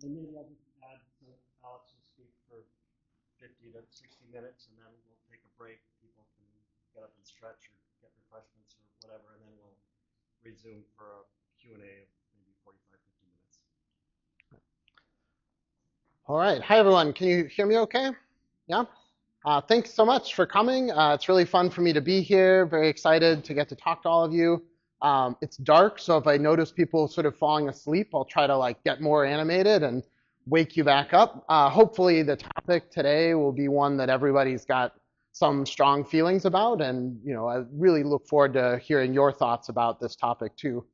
And maybe I'll just add that Alex will speak for 50 to 60 minutes, and then we'll take a break. People can get up and stretch or get refreshments or whatever, and then we'll resume for a Q&A of maybe 45, 50 minutes. All right. Hi, everyone. Can you hear me okay? Yeah? Thanks so much for coming. It's really fun for me to be here. Very excited to get to talk to all of you. It's dark, so if I notice people sort of falling asleep, I'll try to get more animated and wake you back up. Hopefully the topic today will be one that everybody's got some strong feelings about, and I really look forward to hearing your thoughts about this topic too.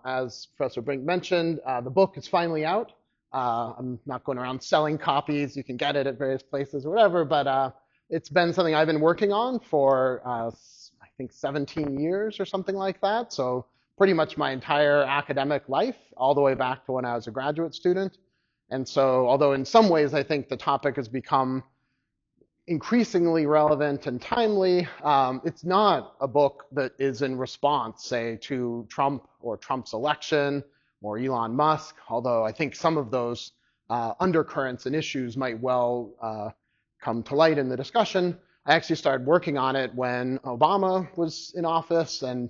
As Professor Brink mentioned, the book is finally out. I'm not going around selling copies. You can get it at various places or whatever, but it's been something I've been working on for, I think, 17 years or something like that. So pretty much my entire academic life, all the way back to when I was a graduate student. And so, although in some ways I think the topic has become increasingly relevant and timely, it's not a book that is in response, say, to Trump or Trump's election or Elon Musk, although I think some of those undercurrents and issues might well come to light in the discussion. I actually started working on it when Obama was in office, and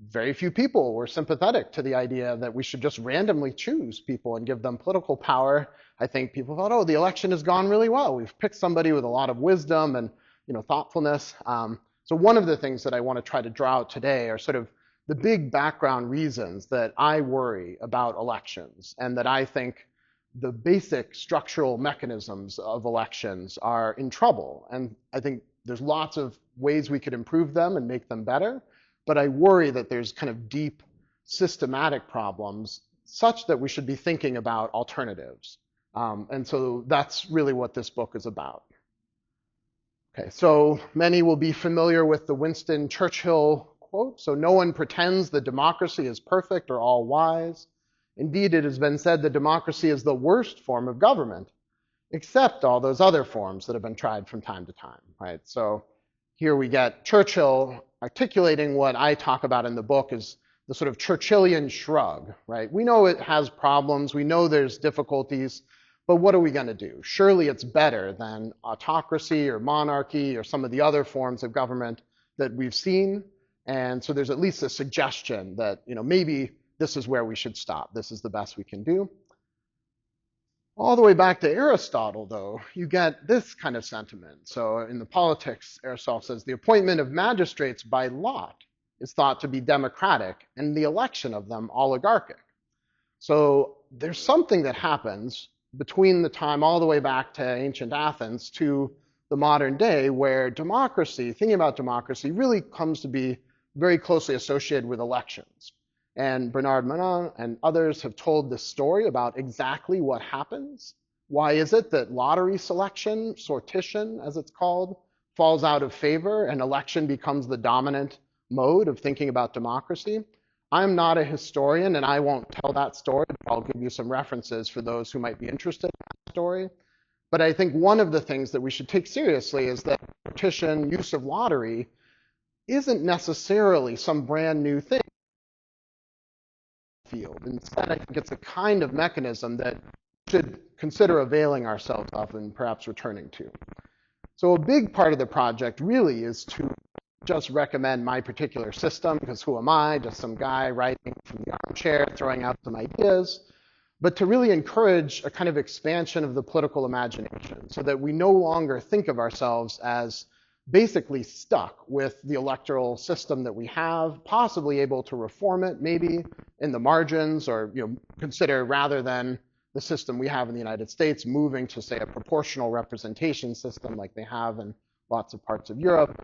very few people were sympathetic to the idea that we should just randomly choose people and give them political power. I think people thought, oh, the election has gone really well. We've picked somebody with a lot of wisdom and thoughtfulness. So one of the things that I want to try to draw out today are sort of the big background reasons that I worry about elections, and that I think the basic structural mechanisms of elections are in trouble. And I think there's lots of ways we could improve them and make them better, but I worry that there's kind of deep systematic problems such that we should be thinking about alternatives. And so that's really what this book is about. Okay, so many will be familiar with the Winston Churchill quote. So no one pretends that democracy is perfect or all wise. Indeed, it has been said that democracy is the worst form of government, except all those other forms that have been tried from time to time, right? So here we get Churchill articulating what I talk about in the book is the sort of Churchillian shrug, right? We know it has problems, we know there's difficulties, but what are we going to do? Surely it's better than autocracy or monarchy or some of the other forms of government that we've seen. And so there's at least a suggestion that, maybe this is where we should stop. This is the best we can do. All the way back to Aristotle, though, you get this kind of sentiment. So in the Politics, Aristotle says, the appointment of magistrates by lot is thought to be democratic, and the election of them oligarchic. So there's something that happens between the time all the way back to ancient Athens to the modern day where democracy, thinking about democracy, really comes to be very closely associated with elections. And Bernard Manin and others have told this story about exactly what happens. Why is it that lottery selection, sortition as it's called, falls out of favor and election becomes the dominant mode of thinking about democracy? I'm not a historian and I won't tell that story, but I'll give you some references for those who might be interested in that story. But I think one of the things that we should take seriously is that sortition, use of lottery, isn't necessarily some brand new thing. Field. Instead, I think it's a kind of mechanism that we should consider availing ourselves of and perhaps returning to. So a big part of the project really is to just recommend my particular system, because who am I? Just some guy writing from the armchair, throwing out some ideas, but to really encourage a kind of expansion of the political imagination so that we no longer think of ourselves as basically stuck with the electoral system that we have, possibly able to reform it maybe in the margins, or consider, rather than the system we have in the United States, moving to, say, a proportional representation system like they have in lots of parts of Europe.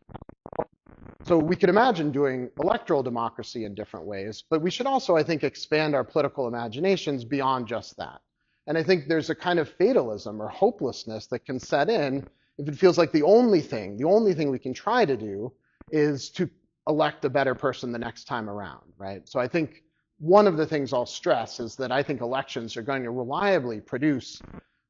So we could imagine doing electoral democracy in different ways, but we should also, I think, expand our political imaginations beyond just that. And I think there's a kind of fatalism or hopelessness that can set in if it feels like the only thing we can try to do is to elect a better person the next time around, right? So I think one of the things I'll stress is that I think elections are going to reliably produce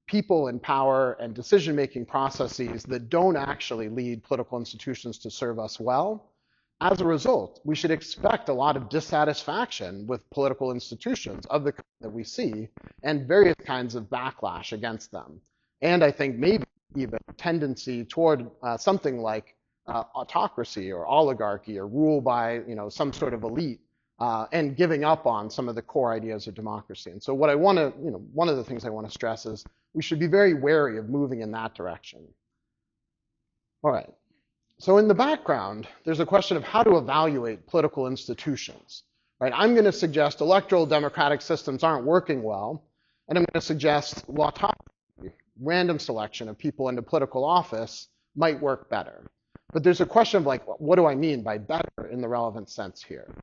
people in power and decision-making processes that don't actually lead political institutions to serve us well. as a result, we should expect a lot of dissatisfaction with political institutions of the kind that we see and various kinds of backlash against them. And I think maybe even a tendency toward something like autocracy or oligarchy or rule by some sort of elite and giving up on some of the core ideas of democracy. And so what I want to, one of the things I want to stress is we should be very wary of moving in that direction. All right. So in the background, there's a question of how to evaluate political institutions. Right? I'm going to suggest electoral democratic systems aren't working well, and I'm going to suggest Lottocracy, random selection of people into political office, might work better. But there's a question of like, what do I mean by better in the relevant sense here?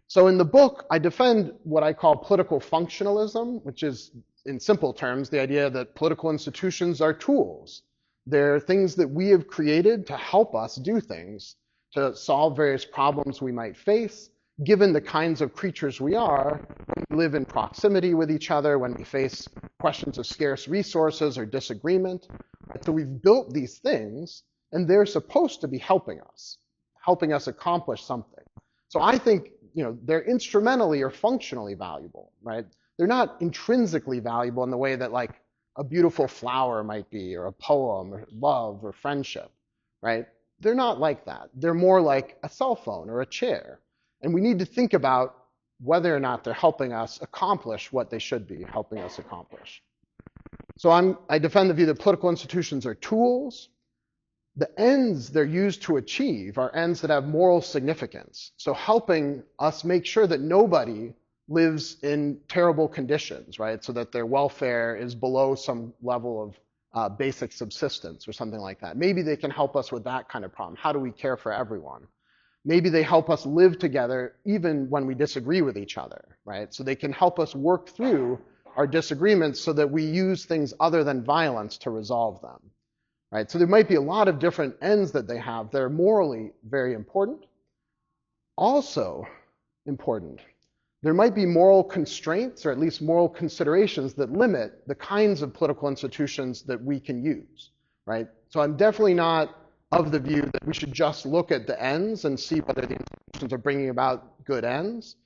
So in the book, I defend what I call political functionalism, which is, in simple terms, the idea that political institutions are tools. They're things that we have created to help us do things, to solve various problems we might face, given the kinds of creatures we are when we live in proximity with each other, when we face questions of scarce resources or disagreement. So we've built these things, and they're supposed to be helping us accomplish something. So I think they're instrumentally or functionally valuable, right? They're not intrinsically valuable in the way that like a beautiful flower might be, or a poem, or love, or friendship, right? They're not like that. They're more like a cell phone or a chair. And we need to think about whether or not they're helping us accomplish what they should be helping us accomplish. So I defend the view that political institutions are tools. The ends they're used to achieve are ends that have moral significance. So helping us make sure that nobody lives in terrible conditions, right? So that their welfare is below some level of basic subsistence or something like that. Maybe they can help us with that kind of problem. How do we care for everyone? Maybe they help us live together even when we disagree with each other, right? So they can help us work through our disagreements so that we use things other than violence to resolve them, right? So there might be a lot of different ends that they have that are morally very important. Also important, there might be moral constraints or at least moral considerations that limit the kinds of political institutions that we can use, right? So I'm definitely not of the view that we should just look at the ends and see whether the institutions are bringing about good ends.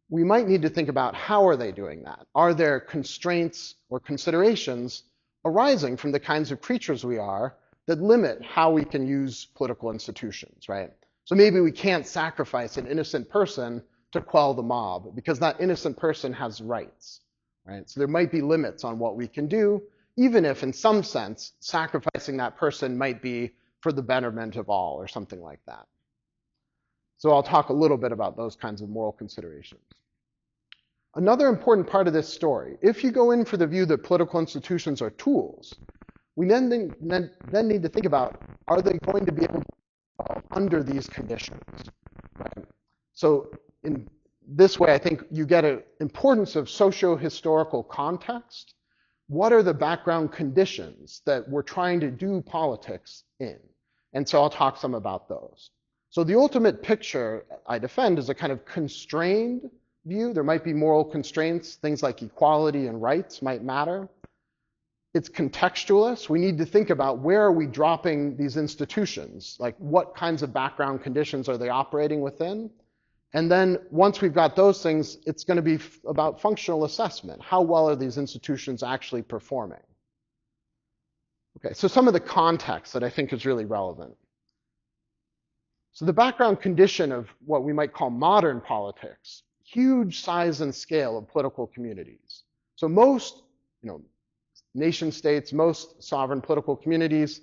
We might need to think about how are they doing that? Are there constraints or considerations arising from the kinds of creatures we are that limit how we can use political institutions, right? So maybe we can't sacrifice an innocent person to quell the mob because that innocent person has rights, right? So there might be limits on what we can do, even if in some sense sacrificing that person might be for the betterment of all or something like that. So I'll talk a little bit about those kinds of moral considerations. Another important part of this story, if you go in for the view that political institutions are tools, we then need to think about, are they going to be able to fall under these conditions? Right? So in this way, I think you get an importance of socio-historical context. What are the background conditions that we're trying to do politics in? And so I'll talk some about those. So the ultimate picture I defend is a kind of constrained view. There might be moral constraints, things like equality and rights might matter. It's contextualist. We need to think about where are we dropping these institutions? Like what kinds of background conditions are they operating within? And then once we've got those things, it's going to be about functional assessment. How well are these institutions actually performing? Okay, so some of the context that I think is really relevant. So the background condition of what we might call modern politics, huge size and scale of political communities. So most, nation states, most sovereign political communities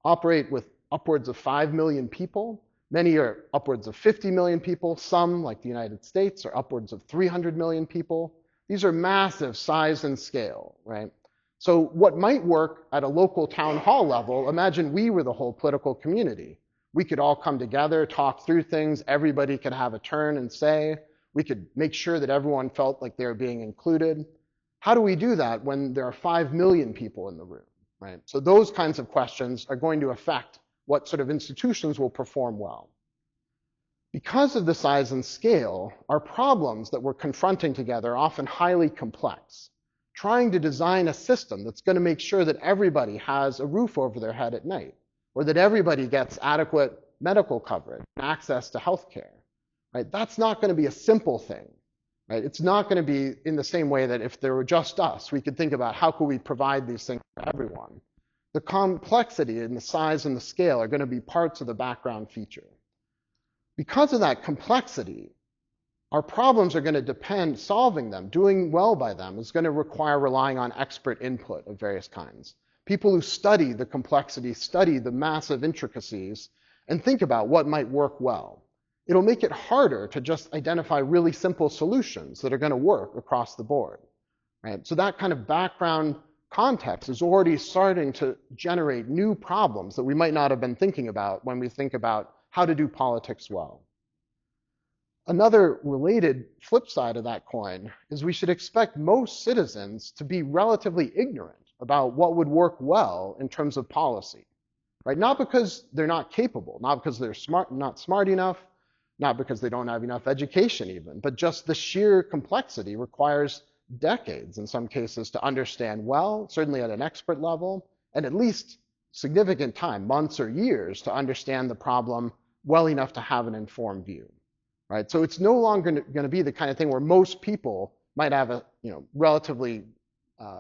operate with upwards of 5 million people. Many are upwards of 50 million people. Some, like the United States, are upwards of 300 million people. These are massive size and scale, right? So what might work at a local town hall level, imagine we were the whole political community. We could all come together, talk through things. Everybody could have a turn and say. We could make sure that everyone felt like they were being included. How do we do that when there are 5 million people in the room, right? So those kinds of questions are going to affect what sort of institutions will perform well. Because of the size and scale, our problems that we're confronting together are often highly complex. Trying to design a system that's going to make sure that everybody has a roof over their head at night, or that everybody gets adequate medical coverage, access to healthcare, right? That's not going to be a simple thing, right? It's not going to be in the same way that if there were just us, we could think about how could we provide these things for everyone. The complexity and the size and the scale are going to be parts of the background feature. Because of that complexity, our problems are going to depend, solving them, doing well by them, is going to require relying on expert input of various kinds. People who study the complexity, study the massive intricacies, and think about what might work well. It'll make it harder to just identify really simple solutions that are going to work across the board, right? So that kind of background context is already starting to generate new problems that we might not have been thinking about when we think about how to do politics well. Another related flip side of that coin is we should expect most citizens to be relatively ignorant about what would work well in terms of policy, right? Not because they're not capable, not because they're not smart enough, not because they don't have enough education even, but just the sheer complexity requires decades in some cases to understand well, certainly at an expert level, and at least significant time, months or years, to understand the problem well enough to have an informed view, right? So it's no longer going to be the kind of thing where most people might have a relatively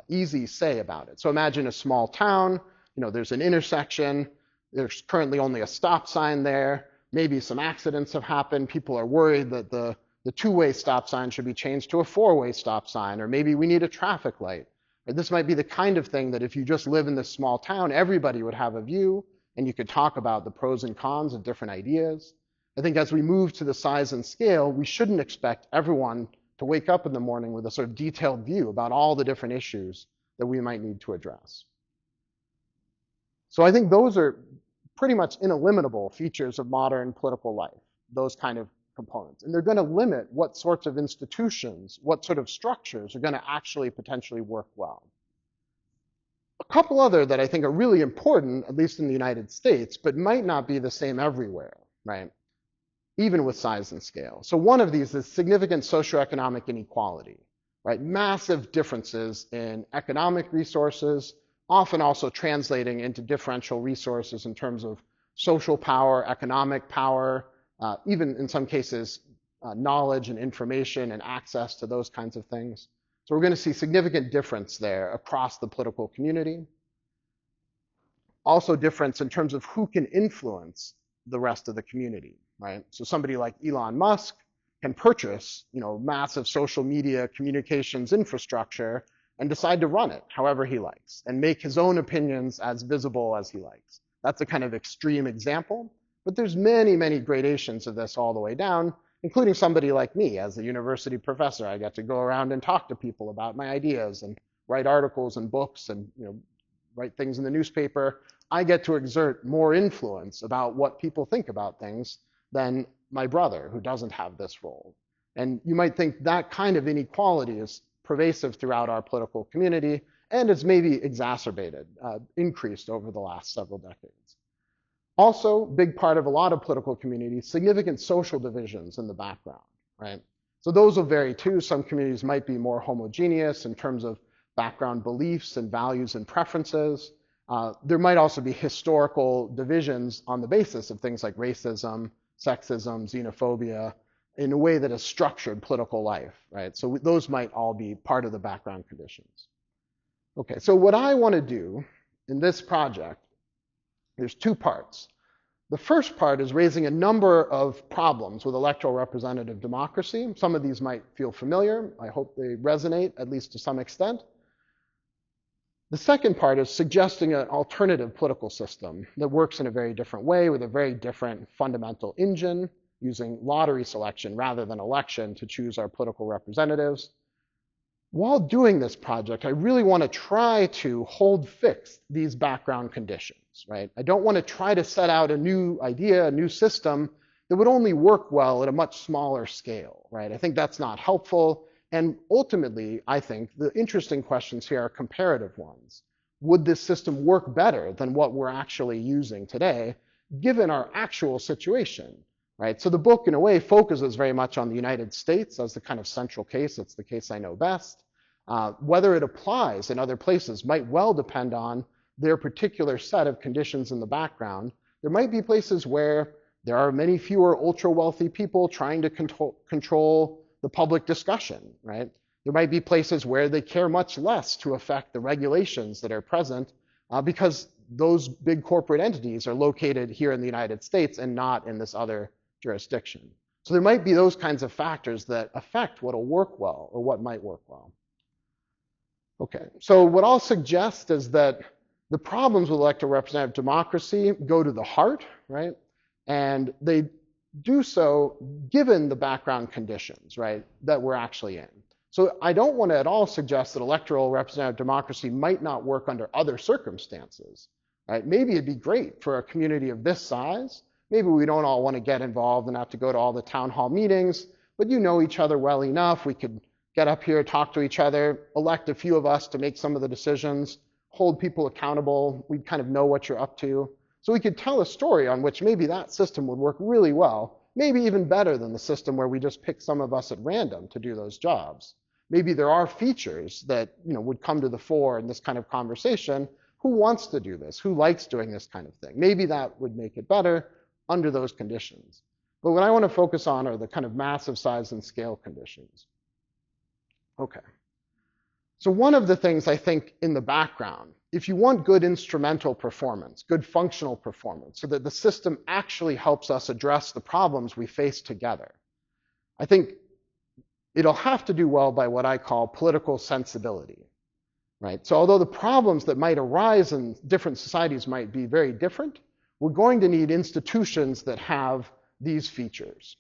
easy say about it. So imagine a small town, there's an intersection, there's currently only a stop sign there, maybe some accidents have happened, people are worried that the two-way stop sign should be changed to a four-way stop sign, or maybe we need a traffic light. Or this might be the kind of thing that if you just live in this small town, everybody would have a view, and you could talk about the pros and cons of different ideas. I think as we move to the size and scale, we shouldn't expect everyone to wake up in the morning with a sort of detailed view about all the different issues that we might need to address. So I think those are pretty much ineliminable features of modern political life, those kind of components. And they're going to limit what sorts of institutions, what sort of structures are going to actually potentially work well. A couple other that I think are really important, at least in the United States, but might not be the same everywhere, right? Even with size and scale. So one of these is significant socioeconomic inequality, right? Massive differences in economic resources, often also translating into differential resources in terms of social power, economic power, even in some cases, knowledge and information and access to those kinds of things. So we're going to see significant difference there across the political community. Also difference in terms of who can influence the rest of the community, right? So somebody like Elon Musk can purchase, massive social media communications infrastructure and decide to run it however he likes and make his own opinions as visible as he likes. That's a kind of extreme example. But there's many, many gradations of this all the way down, including somebody like me as a university professor. I get to go around and talk to people about my ideas and write articles and books and write things in the newspaper. I get to exert more influence about what people think about things than my brother, who doesn't have this role. And you might think that kind of inequality is pervasive throughout our political community and is maybe exacerbated, increased over the last several decades. Also, big part of a lot of political communities, significant social divisions in the background, right? So those will vary too. Some communities might be more homogeneous in terms of background beliefs and values and preferences. There might also be historical divisions on the basis of things like racism, sexism, xenophobia, in a way that has structured political life, right? So those might all be part of the background conditions. Okay, so what I want to do in this project, there's two parts. The first part is raising a number of problems with electoral representative democracy. Some of these might feel familiar. I hope they resonate, at least to some extent. The second part is suggesting an alternative political system that works in a very different way with a very different fundamental engine, using lottery selection rather than election to choose our political representatives. While doing this project, I really want to try to hold fixed these background conditions, right? I don't want to try to set out a new idea, a new system that would only work well at a much smaller scale, right? I think that's not helpful. And ultimately, I think the interesting questions here are comparative ones. Would this system work better than what we're actually using today, given our actual situation, right? So the book, in a way, focuses very much on the United States as the kind of central case. It's the case I know best. Whether it applies in other places might well depend on their particular set of conditions in the background. There might be places where There are many fewer ultra-wealthy people trying to control the public discussion, right? There might be places where they care much less to affect the regulations that are present because those big corporate entities are located here in the United States and not in this other jurisdiction. So there might be those kinds of factors that affect what will work well or what might work well. Okay, so what I'll suggest is that the problems with electoral representative democracy go to the heart, right? And they do so given the background conditions, right, that we're actually in. So I don't want to at all suggest that electoral representative democracy might not work under other circumstances, right? Maybe it'd be great for a community of this size. Maybe we don't all want to get involved and have to go to all the town hall meetings, but you know each other well enough. We could get up here, talk to each other, elect a few of us to make some of the decisions, hold people accountable. We'd kind of know what you're up to. So we could tell a story on which maybe that system would work really well, maybe even better than the system where we just pick some of us at random to do those jobs. Maybe there are features that would come to the fore in this kind of conversation. Who wants to do this? Who likes doing this kind of thing? Maybe that would make it better under those conditions. But what I want to focus on are the kind of massive size and scale conditions. Okay. So one of the things I think in the background, if you want good instrumental performance, good functional performance, so that the system actually helps us address the problems we face together, I think it'll have to do well by what I call political sensibility, right? So although the problems that might arise in different societies might be very different, we're going to need institutions that have these features.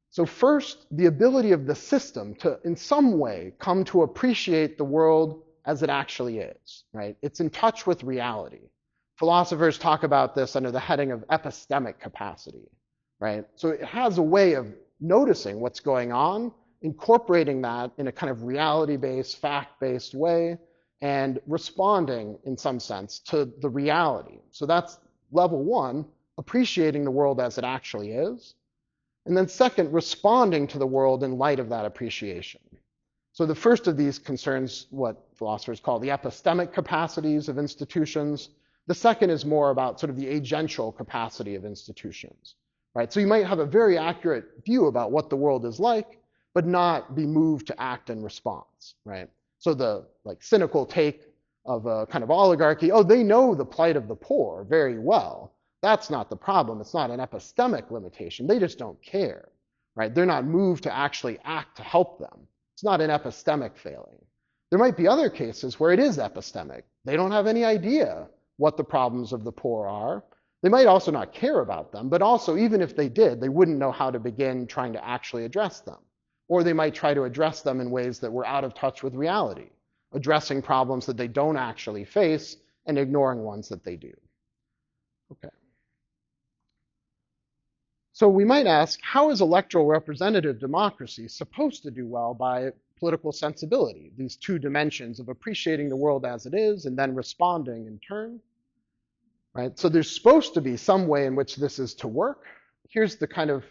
So first, the ability of the system to, in some way, come to appreciate the world as it actually is, right? It's in touch with reality. Philosophers talk about this under the heading of epistemic capacity, right? So it has a way of noticing what's going on, incorporating that in a kind of reality-based, fact-based way, and responding, in some sense, to the reality. So that's level one, appreciating the world as it actually is. And then second, responding to the world in light of that appreciation. So the first of these concerns what philosophers call the epistemic capacities of institutions. The second is more about sort of the agential capacity of institutions, right? So you might have a very accurate view about what the world is like, but not be moved to act in response, right? So the cynical take of a kind of oligarchy, oh, they know the plight of the poor very well. That's not the problem. It's not an epistemic limitation. They just don't care, right? They're not moved to actually act to help them. It's not an epistemic failing. There might be other cases where it is epistemic. They don't have any idea what the problems of the poor are. They might also not care about them, but also even if they did, they wouldn't know how to begin trying to actually address them. Or they might try to address them in ways that were out of touch with reality, addressing problems that they don't actually face and ignoring ones that they do. Okay. So we might ask, how is electoral representative democracy supposed to do well by political sensibility, these two dimensions of appreciating the world as it is and then responding in turn, right? So there's supposed to be some way in which this is to work. Here's the kind of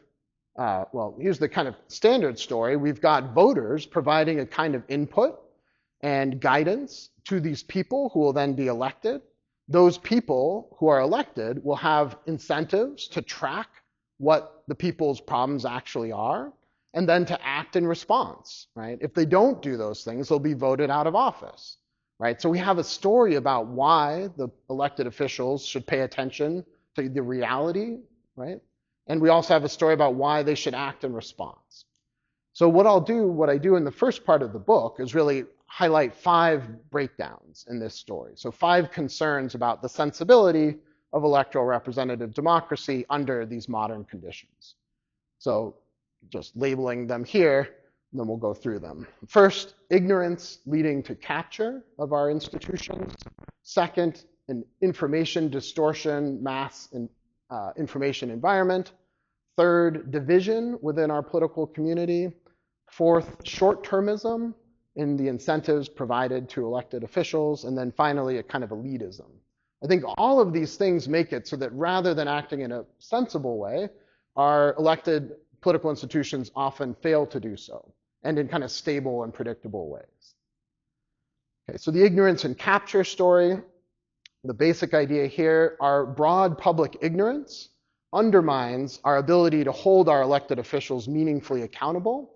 standard story. We've got voters providing a kind of input and guidance to these people who will then be elected. Those people who are elected will have incentives to track what the people's problems actually are, and then to act in response, right? If they don't do those things, they'll be voted out of office, right? So we have a story about why the elected officials should pay attention to the reality, right? And we also have a story about why they should act in response. So what I do in the first part of the book is really highlight 5 breakdowns in this story. So 5 concerns about the sensibility of electoral representative democracy under these modern conditions. So just labeling them here, and then we'll go through them. First, ignorance leading to capture of our institutions. Second, an information distortion, mass information environment. Third, division within our political community. Fourth, short-termism in the incentives provided to elected officials. And then finally, a kind of elitism. I think all of these things make it so that rather than acting in a sensible way, our elected political institutions often fail to do so, and in kind of stable and predictable ways. Okay, so the ignorance and capture story, the basic idea here are broad public ignorance undermines our ability to hold our elected officials meaningfully accountable.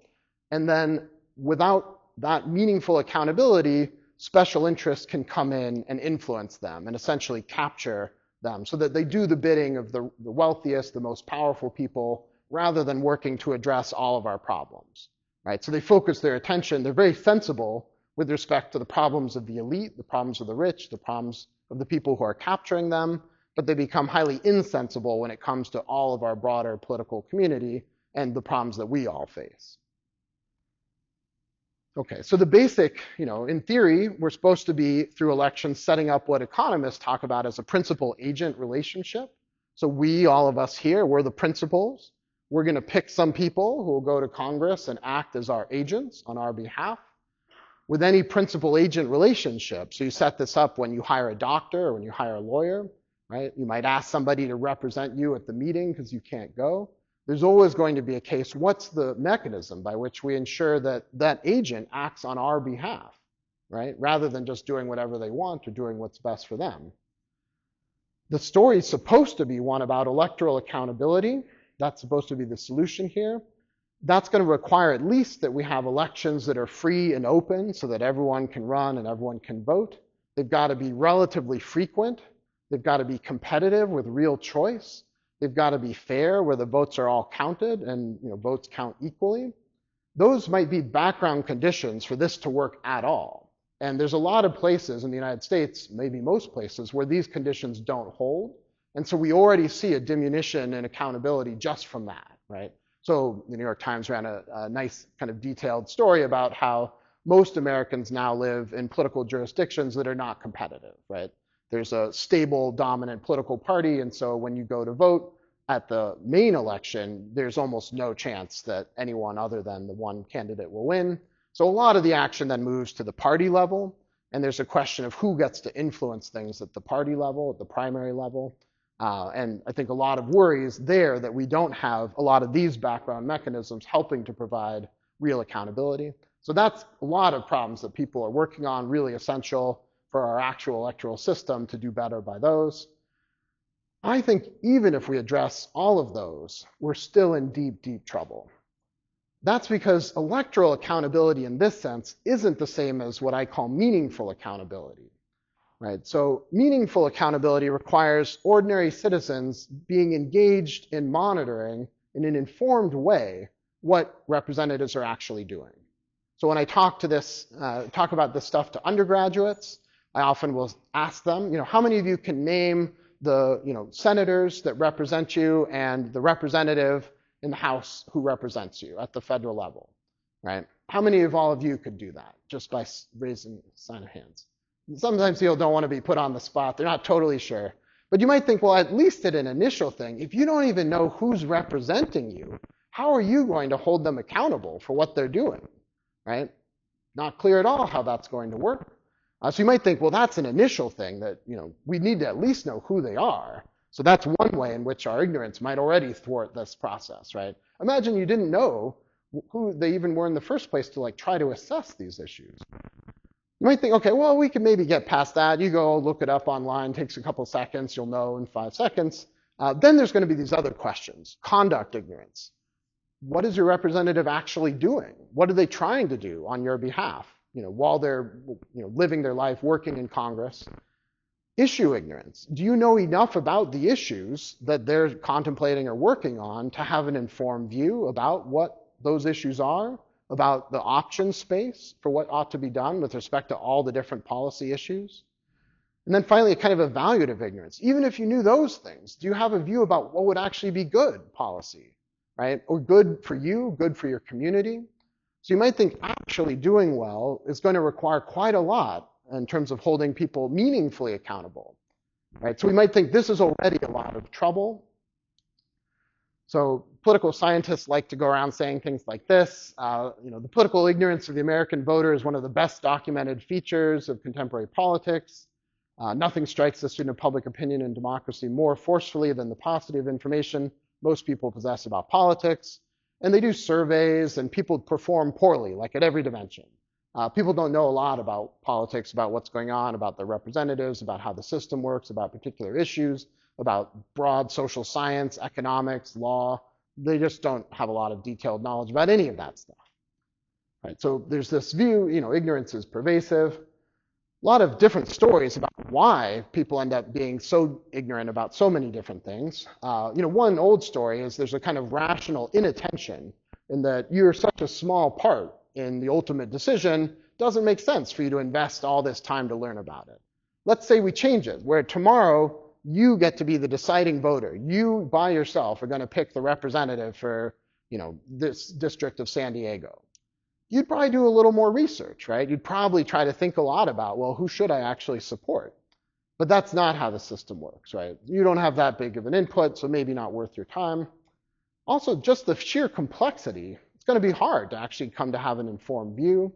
And then without that meaningful accountability, special interests can come in and influence them and essentially capture them so that they do the bidding of the wealthiest, the most powerful people, rather than working to address all of our problems, right? So they focus their attention, they're very sensible with respect to the problems of the elite, the problems of the rich, the problems of the people who are capturing them, but they become highly insensible when it comes to all of our broader political community and the problems that we all face. Okay, so the basic, in theory, we're supposed to be, through elections, setting up what economists talk about as a principal-agent relationship. So we, all of us here, we're the principals. We're going to pick some people who will go to Congress and act as our agents on our behalf. With any principal-agent relationship, so you set this up when you hire a doctor or when you hire a lawyer, right? You might ask somebody to represent you at the meeting because you can't go. There's always going to be a case, what's the mechanism by which we ensure that that agent acts on our behalf, right? Rather than just doing whatever they want or doing what's best for them. The story is supposed to be one about electoral accountability. That's supposed to be the solution here. That's going to require at least that we have elections that are free and open so that everyone can run and everyone can vote. They've got to be relatively frequent. They've got to be competitive with real choice. They've got to be fair, where the votes are all counted and votes count equally. Those might be background conditions for this to work at all. And there's a lot of places in the United States, maybe most places, where these conditions don't hold. And so we already see a diminution in accountability just from that, right? So the New York Times ran a nice kind of detailed story about how most Americans now live in political jurisdictions that are not competitive, right? There's a stable, dominant political party, and so when you go to vote at the main election, there's almost no chance that anyone other than the one candidate will win. So a lot of the action then moves to the party level, and there's a question of who gets to influence things at the party level, at the primary level. And I think a lot of worry is there that we don't have a lot of these background mechanisms helping to provide real accountability. So that's a lot of problems that people are working on, really essential for our actual electoral system to do better by those. I think even if we address all of those, we're still in deep, deep trouble. That's because electoral accountability in this sense isn't the same as what I call meaningful accountability, right? So meaningful accountability requires ordinary citizens being engaged in monitoring in an informed way what representatives are actually doing. So when I talk about this stuff to undergraduates, I often will ask them, how many of you can name the senators that represent you and the representative in the House who represents you at the federal level, right? How many of all of you could do that just by raising a sign of hands? Sometimes people don't want to be put on the spot. They're not totally sure. But you might think, well, at least at an initial thing, if you don't even know who's representing you, how are you going to hold them accountable for what they're doing, right? Not clear at all how that's going to work. So you might think, well, that's an initial thing that, we need to at least know who they are. So that's one way in which our ignorance might already thwart this process, right? Imagine you didn't know who they even were in the first place to try to assess these issues. You might think, okay, well, we can maybe get past that. You go look it up online, takes a couple seconds, you'll know in 5 seconds. Then there's going to be these other questions. Conduct ignorance. What is your representative actually doing? What are they trying to do on your behalf? While they're living their life working in Congress. Issue ignorance. Do you know enough about the issues that they're contemplating or working on to have an informed view about what those issues are, about the option space for what ought to be done with respect to all the different policy issues? And then finally, a kind of evaluative ignorance. Even if you knew those things, do you have a view about what would actually be good policy, right? Or good for you, good for your community? So you might think actually doing well is going to require quite a lot in terms of holding people meaningfully accountable, right? So we might think this is already a lot of trouble. So political scientists like to go around saying things like this. The political ignorance of the American voter is one of the best documented features of contemporary politics. Nothing strikes the student of public opinion and democracy more forcefully than the paucity of information most people possess about politics. And they do surveys, and people perform poorly, like at every dimension. People don't know a lot about politics, about what's going on, about their representatives, about how the system works, about particular issues, about broad social science, economics, law. They just don't have a lot of detailed knowledge about any of that stuff. Right? So there's this view, ignorance is pervasive. A lot of different stories about why people end up being so ignorant about so many different things. One old story is there's a kind of rational inattention in that you're such a small part in the ultimate decision, doesn't make sense for you to invest all this time to learn about it. Let's say we change it, where tomorrow you get to be the deciding voter. You by yourself are going to pick the representative for, this district of San Diego. You'd probably do a little more research, right? You'd probably try to think a lot about, well, who should I actually support? But that's not how the system works, right? You don't have that big of an input, so maybe not worth your time. Also, just the sheer complexity, it's going to be hard to actually come to have an informed view.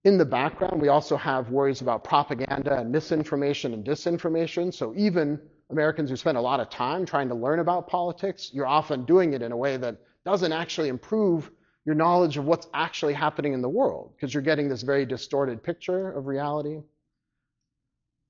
In the background, we also have worries about propaganda and misinformation and disinformation. So even Americans who spend a lot of time trying to learn about politics, you're often doing it in a way that doesn't actually improve your knowledge of what's actually happening in the world, because you're getting this very distorted picture of reality.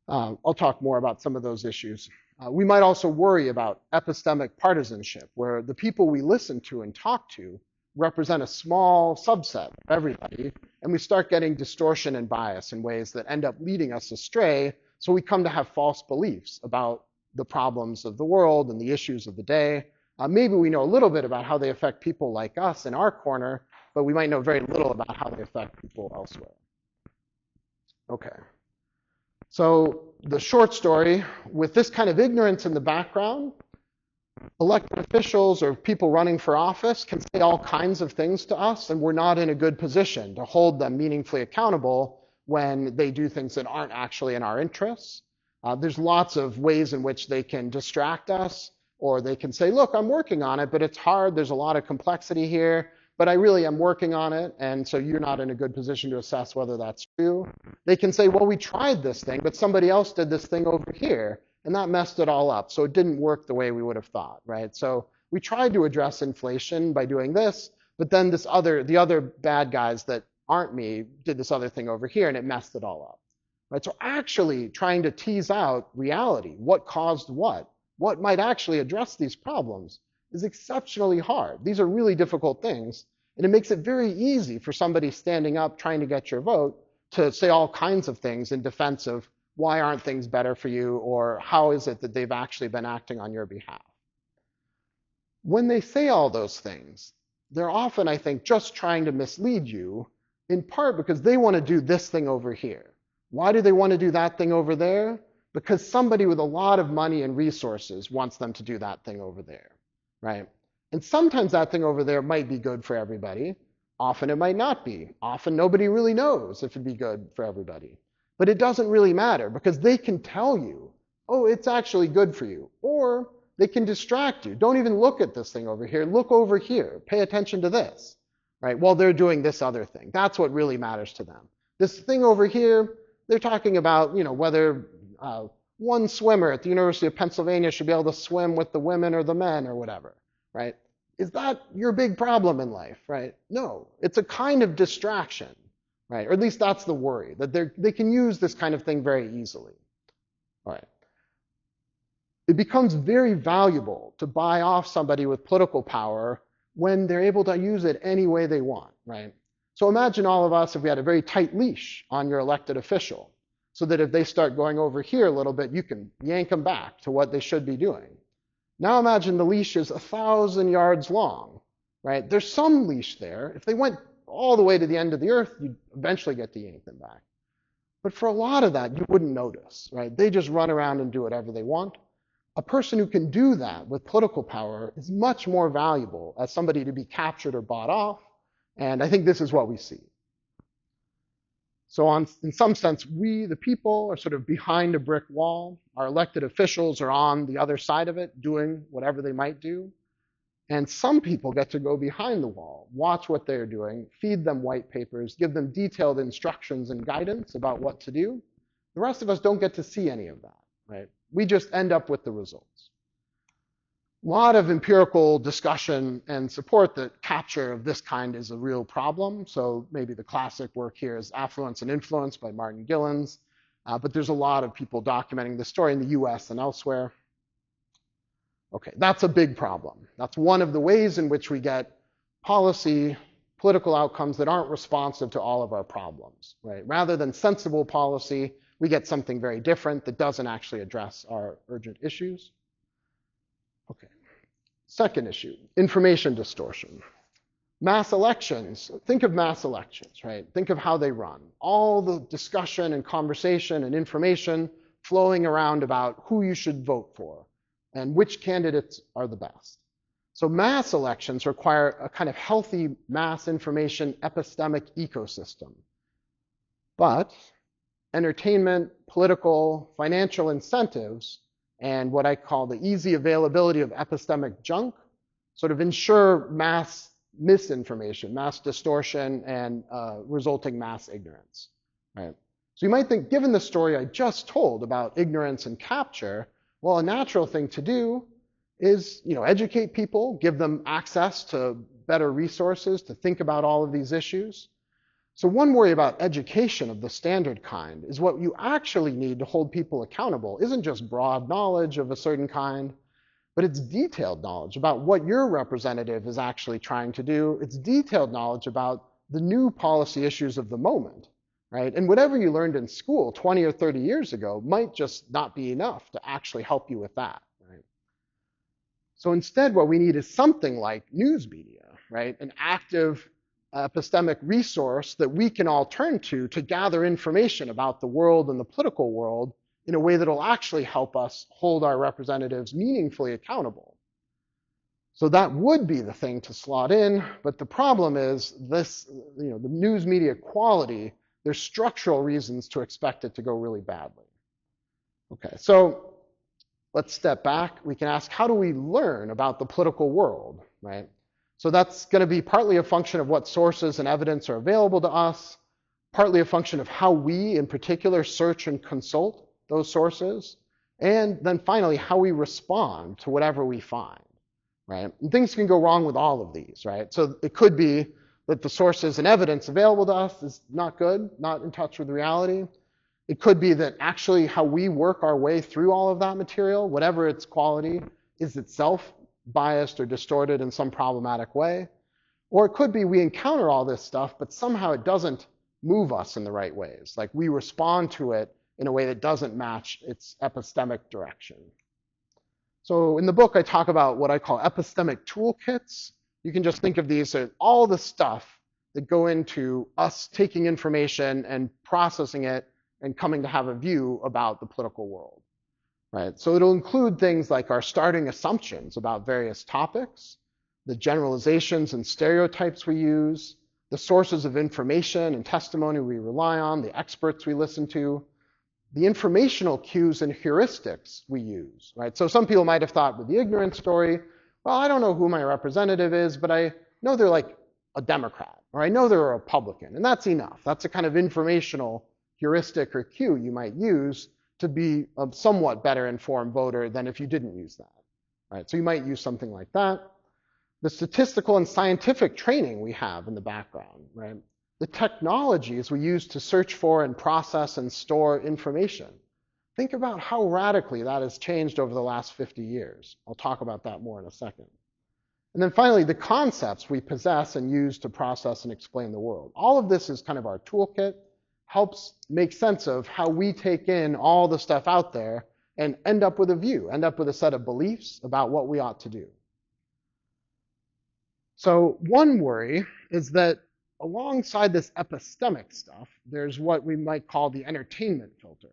I'll talk more about some of those issues. We might also worry about epistemic partisanship, where the people we listen to and talk to represent a small subset of everybody, and we start getting distortion and bias in ways that end up leading us astray, so we come to have false beliefs about the problems of the world and the issues of the day. Maybe we know a little bit about how they affect people like us in our corner, but we might know very little about how they affect people elsewhere. Okay. So the short story, with this kind of ignorance in the background, elected officials or people running for office can say all kinds of things to us, and we're not in a good position to hold them meaningfully accountable when they do things that aren't actually in our interests. There's lots of ways in which they can distract us, or they can say, look, I'm working on it, but it's hard. There's a lot of complexity here, but I really am working on it, and so you're not in a good position to assess whether that's true. They can say, well, we tried this thing, but somebody else did this thing over here, and that messed it all up, so it didn't work the way we would have thought, right? So we tried to address inflation by doing this, but then the other bad guys that aren't me did this other thing over here, and it messed it all up, right? So actually trying to tease out reality, what caused what might actually address these problems, is exceptionally hard. These are really difficult things, and it makes it very easy for somebody standing up trying to get your vote to say all kinds of things in defense of why aren't things better for you, or how is it that they've actually been acting on your behalf. When they say all those things, they're often, I think, just trying to mislead you, in part because they want to do this thing over here. Why do they want to do that thing over there? Because somebody with a lot of money and resources wants them to do that thing over there, right? And sometimes that thing over there might be good for everybody. Often it might not be. Often nobody really knows if it'd be good for everybody. But it doesn't really matter, because they can tell you, oh, it's actually good for you. Or they can distract you. Don't even look at this thing over here. Look over here. Pay attention to this, right? While they're doing this other thing. That's what really matters to them. This thing over here, they're talking about, whether one swimmer at the University of Pennsylvania should be able to swim with the women or the men or whatever, right? Is that your big problem in life, right? No, it's a kind of distraction, right? Or at least that's the worry, that they can use this kind of thing very easily. All right. It becomes very valuable to buy off somebody with political power when they're able to use it any way they want, right? So imagine all of us if we had a very tight leash on your elected official, so that if they start going over here a little bit, you can yank them back to what they should be doing. Now imagine the leash is 1,000 yards long, right? There's some leash there. If they went all the way to the end of the earth, you'd eventually get to yank them back. But for a lot of that, you wouldn't notice, right? They just run around and do whatever they want. A person who can do that with political power is much more valuable as somebody to be captured or bought off. And I think this is what we see. So in some sense, we, the people, are sort of behind a brick wall. Our elected officials are on the other side of it, doing whatever they might do. And some people get to go behind the wall, watch what they're doing, feed them white papers, give them detailed instructions and guidance about what to do. The rest of us don't get to see any of that, right? We just end up with the results. A lot of empirical discussion and support that capture of this kind is a real problem. So maybe the classic work here is Affluence and Influence by Martin Gilens. But there's a lot of people documenting this story in the US and elsewhere. Okay, that's a big problem. That's one of the ways in which we get political outcomes that aren't responsive to all of our problems, right? Rather than sensible policy, we get something very different that doesn't actually address our urgent issues. Okay. Second issue, information distortion. Mass elections, think of mass elections, right? Think of how they run. All the discussion and conversation and information flowing around about who you should vote for and which candidates are the best. So mass elections require a kind of healthy mass information epistemic ecosystem. But entertainment, political, financial incentives, and what I call the easy availability of epistemic junk sort of ensure mass misinformation, mass distortion, and resulting mass ignorance, right? So you might think, given the story I just told about ignorance and capture, well, a natural thing to do is, educate people, give them access to better resources to think about all of these issues. So one worry about education of the standard kind is what you actually need to hold people accountable isn't just broad knowledge of a certain kind, but it's detailed knowledge about what your representative is actually trying to do. It's detailed knowledge about the new policy issues of the moment, right? And whatever you learned in school 20 or 30 years ago might just not be enough to actually help you with that, right? So instead, what we need is something like news media, right? An active epistemic resource that we can all turn to gather information about the world and the political world in a way that will actually help us hold our representatives meaningfully accountable. So that would be the thing to slot in, but the problem is this, the news media quality, there's structural reasons to expect it to go really badly. Okay, so let's step back. We can ask, how do we learn about the political world, right? So that's going to be partly a function of what sources and evidence are available to us, partly a function of how we, in particular, search and consult those sources, and then finally, how we respond to whatever we find, right? And things can go wrong with all of these, right? So it could be that the sources and evidence available to us is not good, not in touch with reality. It could be that actually how we work our way through all of that material, whatever its quality, is itself biased or distorted in some problematic way. Or it could be we encounter all this stuff, but somehow it doesn't move us in the right ways. Like we respond to it in a way that doesn't match its epistemic direction. So in the book, I talk about what I call epistemic toolkits. You can just think of these as all the stuff that go into us taking information and processing it and coming to have a view about the political world. Right? So it'll include things like our starting assumptions about various topics, the generalizations and stereotypes we use, the sources of information and testimony we rely on, the experts we listen to, the informational cues and heuristics we use. Right? So some people might have thought with the ignorance story, well, I don't know who my representative is, but I know they're like a Democrat, or I know they're a Republican, and that's enough. That's a kind of informational heuristic or cue you might use to be a somewhat better informed voter than if you didn't use that, right? So you might use something like that. The statistical and scientific training we have in the background, right? The technologies we use to search for and process and store information. Think about how radically that has changed over the last 50 years. I'll talk about that more in a second. And then finally, the concepts we possess and use to process and explain the world. All of this is kind of our toolkit, helps make sense of how we take in all the stuff out there and end up with a view, end up with a set of beliefs about what we ought to do. So one worry is that alongside this epistemic stuff, there's what we might call the entertainment filter.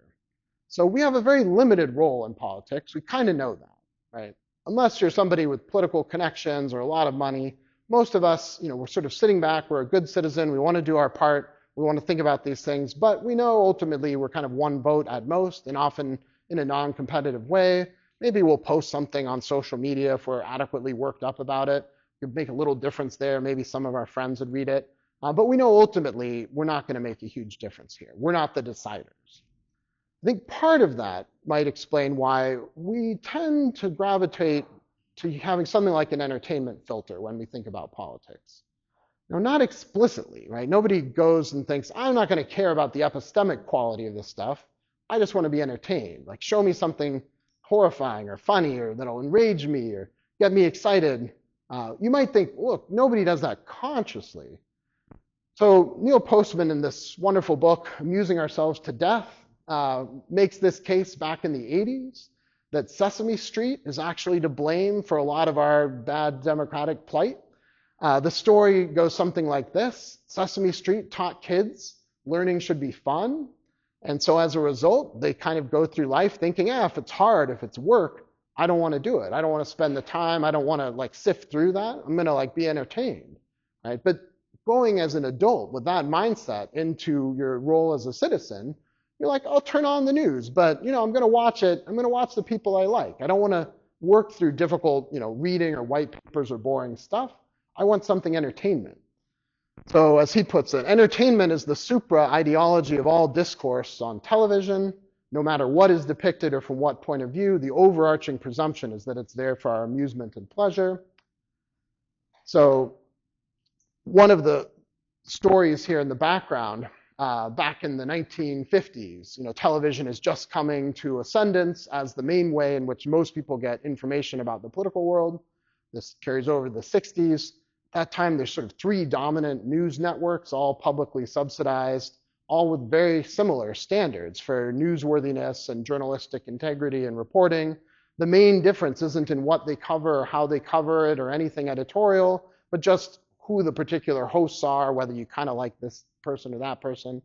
So we have a very limited role in politics. We kind of know that, right? Unless you're somebody with political connections or a lot of money, most of us, we're sort of sitting back, we're a good citizen, we want to do our part, we want to think about these things, but we know ultimately we're kind of one vote at most, and often in a non-competitive way. Maybe we'll post something on social media if we're adequately worked up about it. It could make a little difference there. Maybe some of our friends would read it. But we know ultimately we're not going to make a huge difference here. We're not the deciders. I think part of that might explain why we tend to gravitate to having something like an entertainment filter when we think about politics. Now, not explicitly, right? Nobody goes and thinks, I'm not going to care about the epistemic quality of this stuff. I just want to be entertained. Like, show me something horrifying or funny or that'll enrage me or get me excited. You might think, look, nobody does that consciously. So Neil Postman, in this wonderful book, Amusing Ourselves to Death, makes this case back in the 80s that Sesame Street is actually to blame for a lot of our bad democratic plight. The story goes something like this. Sesame Street taught kids learning should be fun. And so as a result, they kind of go through life thinking, if it's hard, if it's work, I don't want to do it. I don't want to spend the time. I don't want to like sift through that. I'm going to like be entertained, right? But going as an adult with that mindset into your role as a citizen, you're like, I'll turn on the news, but I'm going to watch it. I'm going to watch the people I like. I don't want to work through difficult, reading or white papers or boring stuff. I want something entertainment. So as he puts it, entertainment is the supra ideology of all discourse on television. No matter what is depicted or from what point of view, the overarching presumption is that it's there for our amusement and pleasure. So one of the stories here in the background, back in the 1950s, television is just coming to ascendance as the main way in which most people get information about the political world. This carries over to the 60s. At that time, there's sort of 3 dominant news networks, all publicly subsidized, all with very similar standards for newsworthiness and journalistic integrity and reporting. The main difference isn't in what they cover or how they cover it or anything editorial, but just who the particular hosts are, whether you kind of like this person or that person.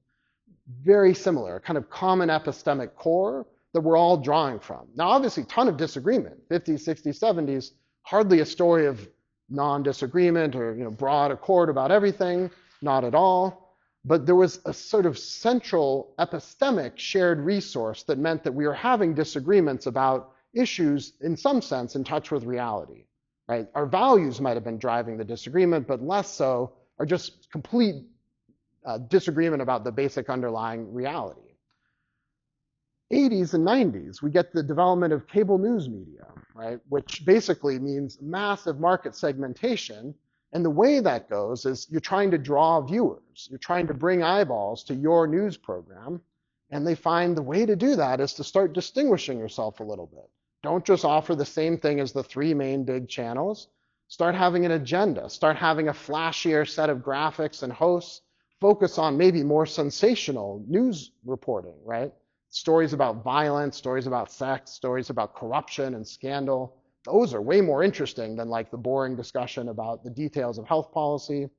Very similar, kind of common epistemic core that we're all drawing from. Now, obviously, ton of disagreement. 50s, 60s, 70s, hardly a story of non-disagreement or broad accord about everything, not at all. But there was a sort of central epistemic shared resource that meant that we were having disagreements about issues, in some sense, in touch with reality. Right? Our values might have been driving the disagreement, but less so are just complete disagreement about the basic underlying reality. 80s and 90s, we get the development of cable news media, right? Which basically means massive market segmentation. And the way that goes is you're trying to draw viewers. You're trying to bring eyeballs to your news program. And they find the way to do that is to start distinguishing yourself a little bit. Don't just offer the same thing as the 3 main big channels. Start having an agenda. Start having a flashier set of graphics and hosts. Focus on maybe more sensational news reporting, right? Stories about violence, stories about sex, stories about corruption and scandal. Those are way more interesting than like the boring discussion about the details of health policy,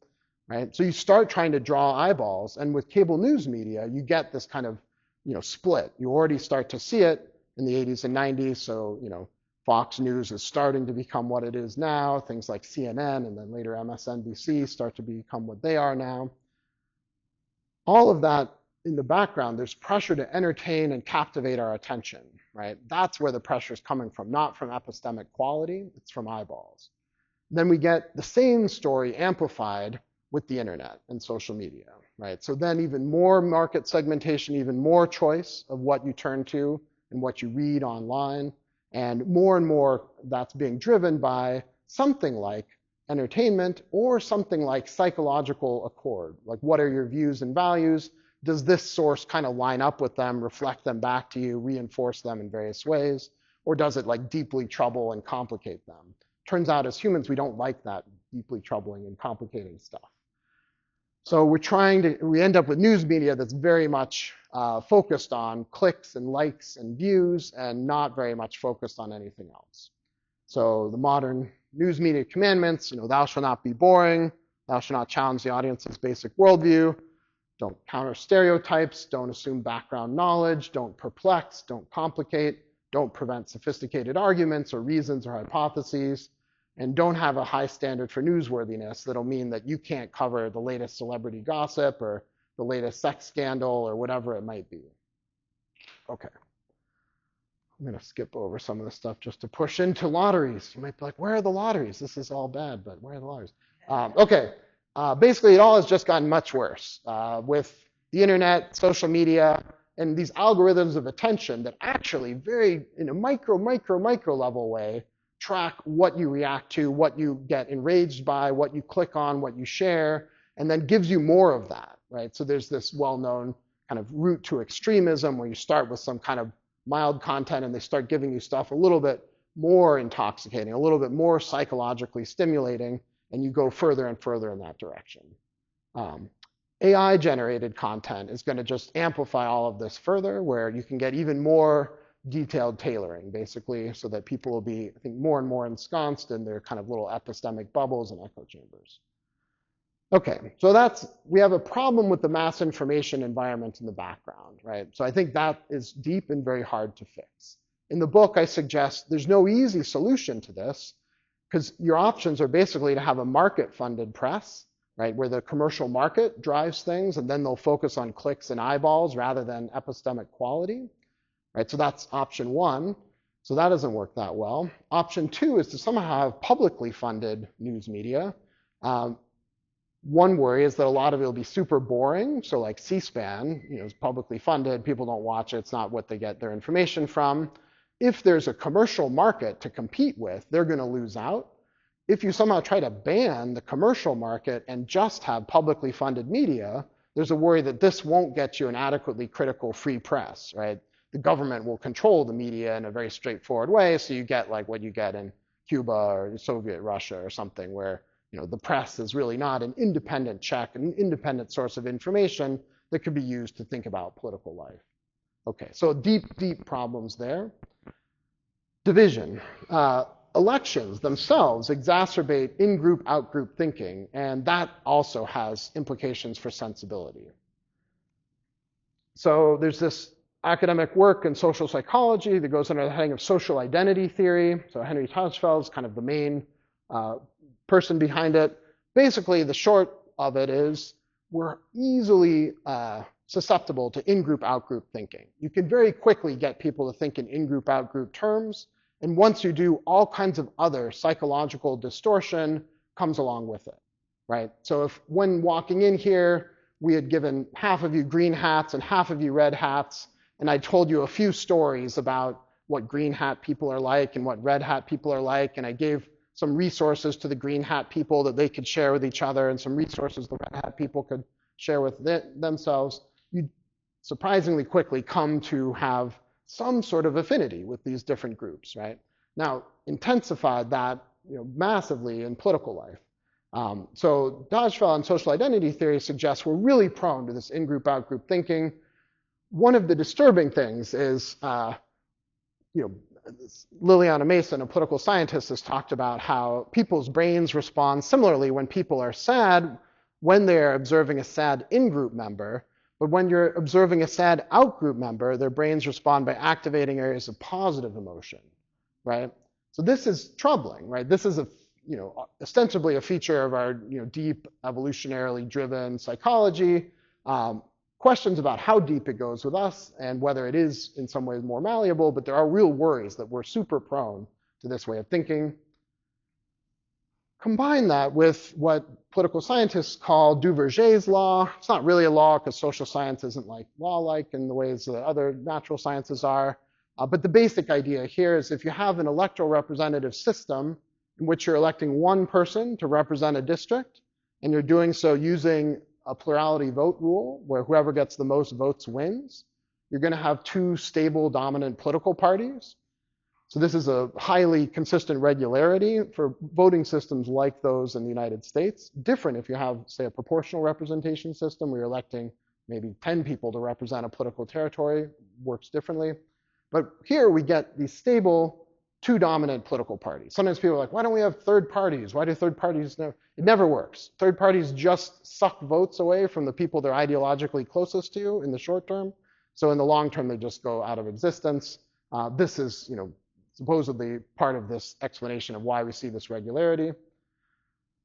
right? So you start trying to draw eyeballs, and with cable news media, you get this kind of, split. You already start to see it in the 80s and 90s. So, Fox News is starting to become what it is now. Things like CNN and then later MSNBC start to become what they are now. All of that in the background, there's pressure to entertain and captivate our attention, right? That's where the pressure is coming from, not from epistemic quality, it's from eyeballs. Then we get the same story amplified with the internet and social media, right? So then even more market segmentation, even more choice of what you turn to and what you read online, and more that's being driven by something like entertainment or something like psychological accord. Like, what are your views and values? Does this source kind of line up with them, reflect them back to you, reinforce them in various ways? Or does it like deeply trouble and complicate them? Turns out as humans, we don't like that deeply troubling and complicating stuff. So we end up with news media that's very much focused on clicks and likes and views and not very much focused on anything else. So the modern news media commandments, thou shalt not be boring, thou shalt not challenge the audience's basic worldview, don't counter stereotypes, don't assume background knowledge, don't perplex, don't complicate, don't prevent sophisticated arguments or reasons or hypotheses, and don't have a high standard for newsworthiness that'll mean that you can't cover the latest celebrity gossip or the latest sex scandal or whatever it might be. Okay. I'm going to skip over some of the stuff just to push into lotteries. You might be like, where are the lotteries? This is all bad, but where are the lotteries? Okay. Basically, it all has just gotten much worse with the internet, social media, and these algorithms of attention that actually very, in a micro level way, track what you react to, what you get enraged by, what you click on, what you share, and then gives you more of that, right? So there's this well-known kind of route to extremism where you start with some kind of mild content and they start giving you stuff a little bit more intoxicating, a little bit more psychologically stimulating, and you go further and further in that direction. AI-generated content is going to just amplify all of this further, where you can get even more detailed tailoring, basically, so that people will be, I think, more and more ensconced in their kind of little epistemic bubbles and echo chambers. Okay, so we have a problem with the mass information environment in the background, right? So I think that is deep and very hard to fix. In the book, I suggest there's no easy solution to this, because your options are basically to have a market-funded press, right, where the commercial market drives things, and then they'll focus on clicks and eyeballs rather than epistemic quality, right? So that's option one. So that doesn't work that well. Option two is to somehow have publicly funded news media. One worry is that a lot of it will be super boring. So like C-SPAN, is publicly funded. People don't watch it. It's not what they get their information from. If there's a commercial market to compete with, they're going to lose out. If you somehow try to ban the commercial market and just have publicly funded media, there's a worry that this won't get you an adequately critical free press, right? The government will control the media in a very straightforward way, so you get like what you get in Cuba or Soviet Russia or something, where the press is really not an independent check, an independent source of information that could be used to think about political life. Okay, so deep, deep problems there. Division. Elections themselves exacerbate in-group, out-group thinking, and that also has implications for sensibility. So there's this academic work in social psychology that goes under the heading of social identity theory. So Henry Tajfel is kind of the main person behind it. Basically, the short of it is we're easily susceptible to in-group, out-group thinking. You can very quickly get people to think in in-group, out-group terms. And once you do, all kinds of other psychological distortion comes along with it, right? So if when walking in here, we had given half of you green hats and half of you red hats, and I told you a few stories about what green hat people are like and what red hat people are like, and I gave some resources to the green hat people that they could share with each other and some resources the red hat people could share with themselves, you surprisingly quickly come to have some sort of affinity with these different groups, right? Now, intensified that massively in political life. So Tajfel and social identity theory suggests we're really prone to this in-group, out-group thinking. One of the disturbing things is, Liliana Mason, a political scientist, has talked about how people's brains respond similarly when people are sad, when they're observing a sad in-group member. But when you're observing a sad out-group member, their brains respond by activating areas of positive emotion, right? So this is troubling, right? This is ostensibly a feature of our deep evolutionarily driven psychology. Questions about how deep it goes with us and whether it is in some ways more malleable, but there are real worries that we're super prone to this way of thinking. Combine that with what political scientists call Duverger's law. It's not really a law because social science isn't like law-like in the ways that other natural sciences are. But the basic idea here is if you have an electoral representative system in which you're electing one person to represent a district, and you're doing so using a plurality vote rule where whoever gets the most votes wins, you're going to have two stable dominant political parties. So this is a highly consistent regularity for voting systems like those in the United States. Different if you have, say, a proportional representation system where you're electing maybe 10 people to represent a political territory, works differently. But here we get these stable two dominant political parties. Sometimes people are like, why don't we have third parties? Why do third parties never? It never works. Third parties just suck votes away from the people they're ideologically closest to in the short term. So in the long term, they just go out of existence. This is, supposedly part of this explanation of why we see this regularity.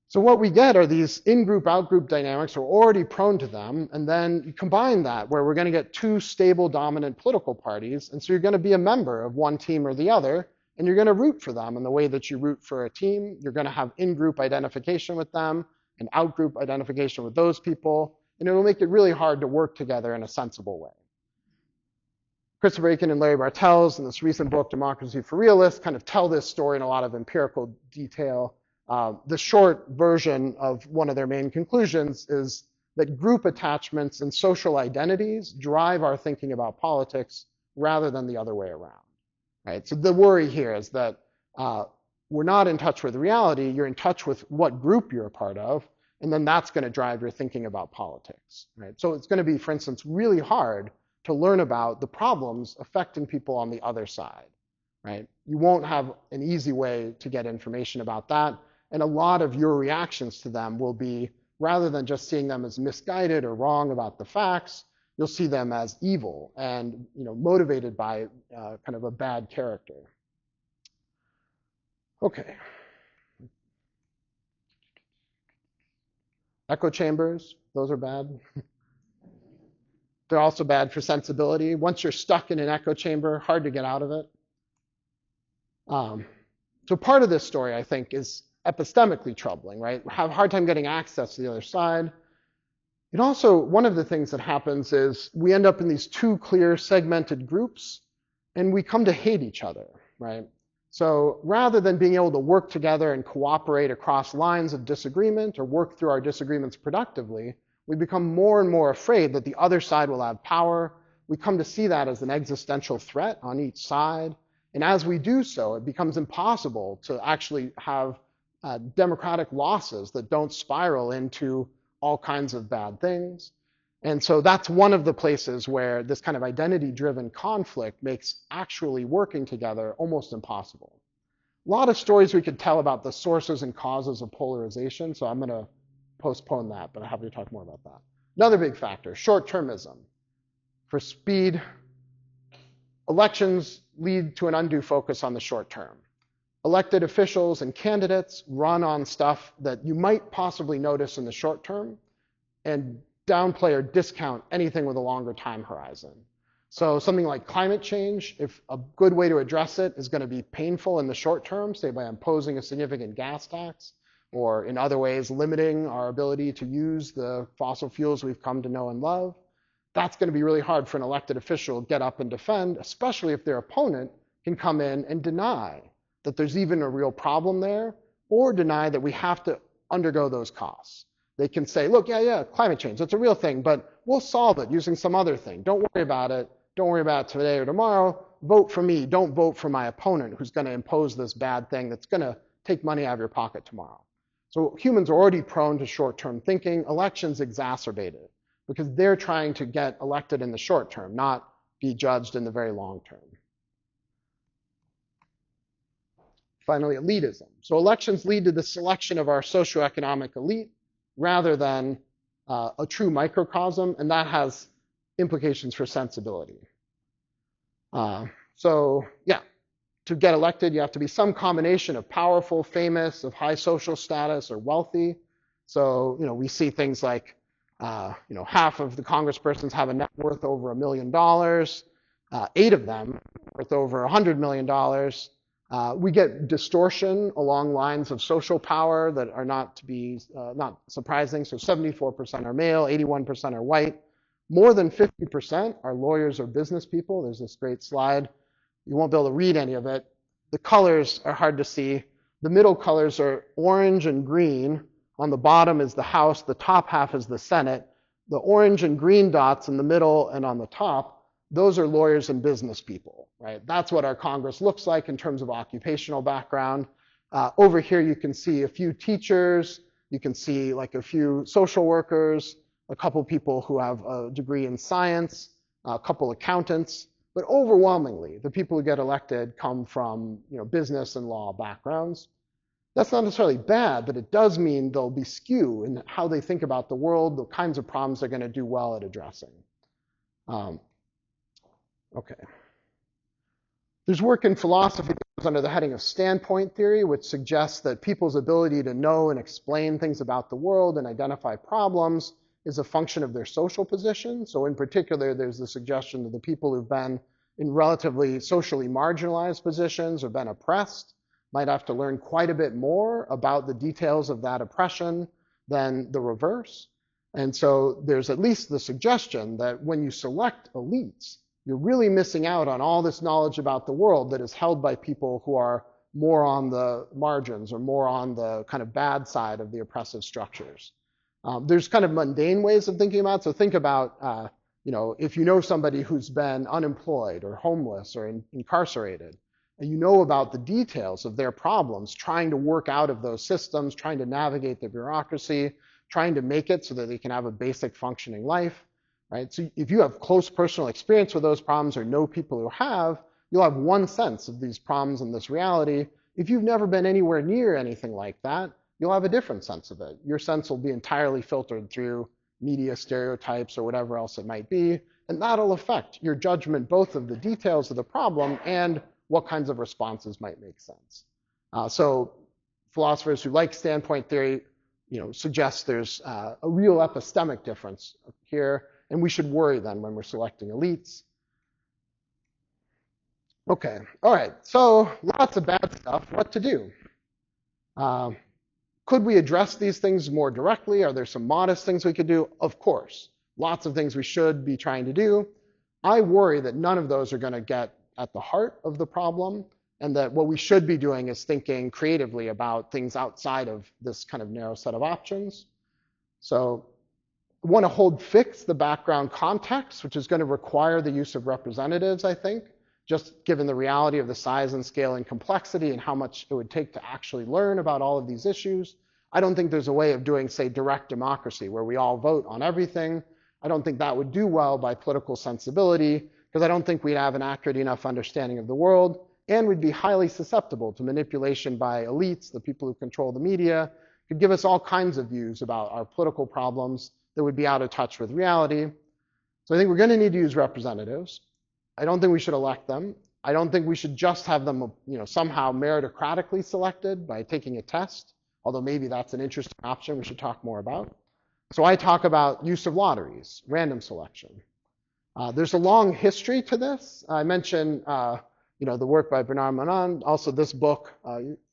So what we get are these in-group, out-group dynamics. We're already prone to them. And then you combine that where we're going to get two stable, dominant political parties. And so you're going to be a member of one team or the other. And you're going to root for them in the way that you root for a team. You're going to have in-group identification with them and out-group identification with those people. And it'll make it really hard to work together in a sensible way. Christopher Aiken and Larry Bartels in this recent book, Democracy for Realists, kind of tell this story in a lot of empirical detail. The short version of one of their main conclusions is that group attachments and social identities drive our thinking about politics rather than the other way around. Right? So the worry here is that we're not in touch with reality, you're in touch with what group you're a part of, and then that's going to drive your thinking about politics. Right? So it's going to be, for instance, really hard to learn about the problems affecting people on the other side. Right? You won't have an easy way to get information about that, and a lot of your reactions to them will be, rather than just seeing them as misguided or wrong about the facts, you'll see them as evil and motivated by kind of a bad character. Okay. Echo chambers, those are bad. They're also bad for sensibility. Once you're stuck in an echo chamber, hard to get out of it. So part of this story, I think, is epistemically troubling, right? Have a hard time getting access to the other side. It also, one of the things that happens is we end up in these two clear segmented groups, and we come to hate each other, right? So rather than being able to work together and cooperate across lines of disagreement or work through our disagreements productively, we become more and more afraid that the other side will have power. We come to see that as an existential threat on each side. And as we do so, it becomes impossible to actually have democratic losses that don't spiral into all kinds of bad things. And so that's one of the places where this kind of identity-driven conflict makes actually working together almost impossible. A lot of stories we could tell about the sources and causes of polarization, so I'm going to postpone that, but I'm happy to talk more about that. Another big factor, short-termism. For speed, elections lead to an undue focus on the short term. Elected officials and candidates run on stuff that you might possibly notice in the short term and downplay or discount anything with a longer time horizon. So something like climate change, if a good way to address it is going to be painful in the short term, say by imposing a significant gas tax, or in other ways limiting our ability to use the fossil fuels we've come to know and love, that's going to be really hard for an elected official to get up and defend, especially if their opponent can come in and deny that there's even a real problem there, or deny that we have to undergo those costs. They can say, look, yeah, climate change, that's a real thing, but we'll solve it using some other thing. Don't worry about it. Don't worry about it today or tomorrow. Vote for me. Don't vote for my opponent who's going to impose this bad thing that's going to take money out of your pocket tomorrow. So humans are already prone to short-term thinking. Elections exacerbate it because they're trying to get elected in the short term, not be judged in the very long term. Finally, elitism. So elections lead to the selection of our socioeconomic elite rather than a true microcosm, and that has implications for sensibility. So yeah, to get elected, you have to be some combination of powerful, famous, of high social status, or wealthy. So we see things like half of the congresspersons have a net worth over $1 million, 8 of them worth over $100 million. We get distortion along lines of social power that are not surprising. So 74% are male, 81% are white. More than 50% are lawyers or business people. There's this great slide. You won't be able to read any of it. The colors are hard to see. The middle colors are orange and green. On the bottom is the House. The top half is the Senate. The orange and green dots in the middle and on the top, those are lawyers and business people, right? That's what our Congress looks like in terms of occupational background. Over here, you can see a few teachers. You can see like a few social workers, a couple people who have a degree in science, a couple accountants. But overwhelmingly, the people who get elected come from business and law backgrounds. That's not necessarily bad, but it does mean there'll be skew in how they think about the world, the kinds of problems they're going to do well at addressing. Okay. There's work in philosophy that goes under the heading of standpoint theory, which suggests that people's ability to know and explain things about the world and identify problems is a function of their social position. So in particular, there's the suggestion that the people who've been in relatively socially marginalized positions or been oppressed might have to learn quite a bit more about the details of that oppression than the reverse. And so there's at least the suggestion that when you select elites, you're really missing out on all this knowledge about the world that is held by people who are more on the margins or more on the kind of bad side of the oppressive structures. There's kind of mundane ways of thinking about it. So think about, if you know somebody who's been unemployed or homeless or incarcerated, and you know about the details of their problems, trying to work out of those systems, trying to navigate the bureaucracy, trying to make it so that they can have a basic functioning life, right? So if you have close personal experience with those problems or know people who have, you'll have one sense of these problems and this reality. If you've never been anywhere near anything like that, you'll have a different sense of it. Your sense will be entirely filtered through media stereotypes or whatever else it might be, and that'll affect your judgment both of the details of the problem and what kinds of responses might make sense. So philosophers who like standpoint theory, suggest there's a real epistemic difference here, and we should worry then when we're selecting elites. Okay, all right, so lots of bad stuff. What to do? Could we address these things more directly? Are there some modest things we could do? Of course, lots of things we should be trying to do. I worry that none of those are going to get at the heart of the problem, and that what we should be doing is thinking creatively about things outside of this kind of narrow set of options. So I want to hold fixed the background context, which is going to require the use of representatives, I think, just given the reality of the size and scale and complexity and how much it would take to actually learn about all of these issues. I don't think there's a way of doing, say, direct democracy where we all vote on everything. I don't think that would do well by political sensibility, because I don't think we'd have an accurate enough understanding of the world, and we'd be highly susceptible to manipulation by elites, the people who control the media, could give us all kinds of views about our political problems that would be out of touch with reality. So I think we're going to need to use representatives. I don't think we should elect them. I don't think we should just have them, somehow meritocratically selected by taking a test, although maybe that's an interesting option we should talk more about. So I talk about use of lotteries, random selection. There's a long history to this. I mentioned, the work by Bernard Manon, also this book,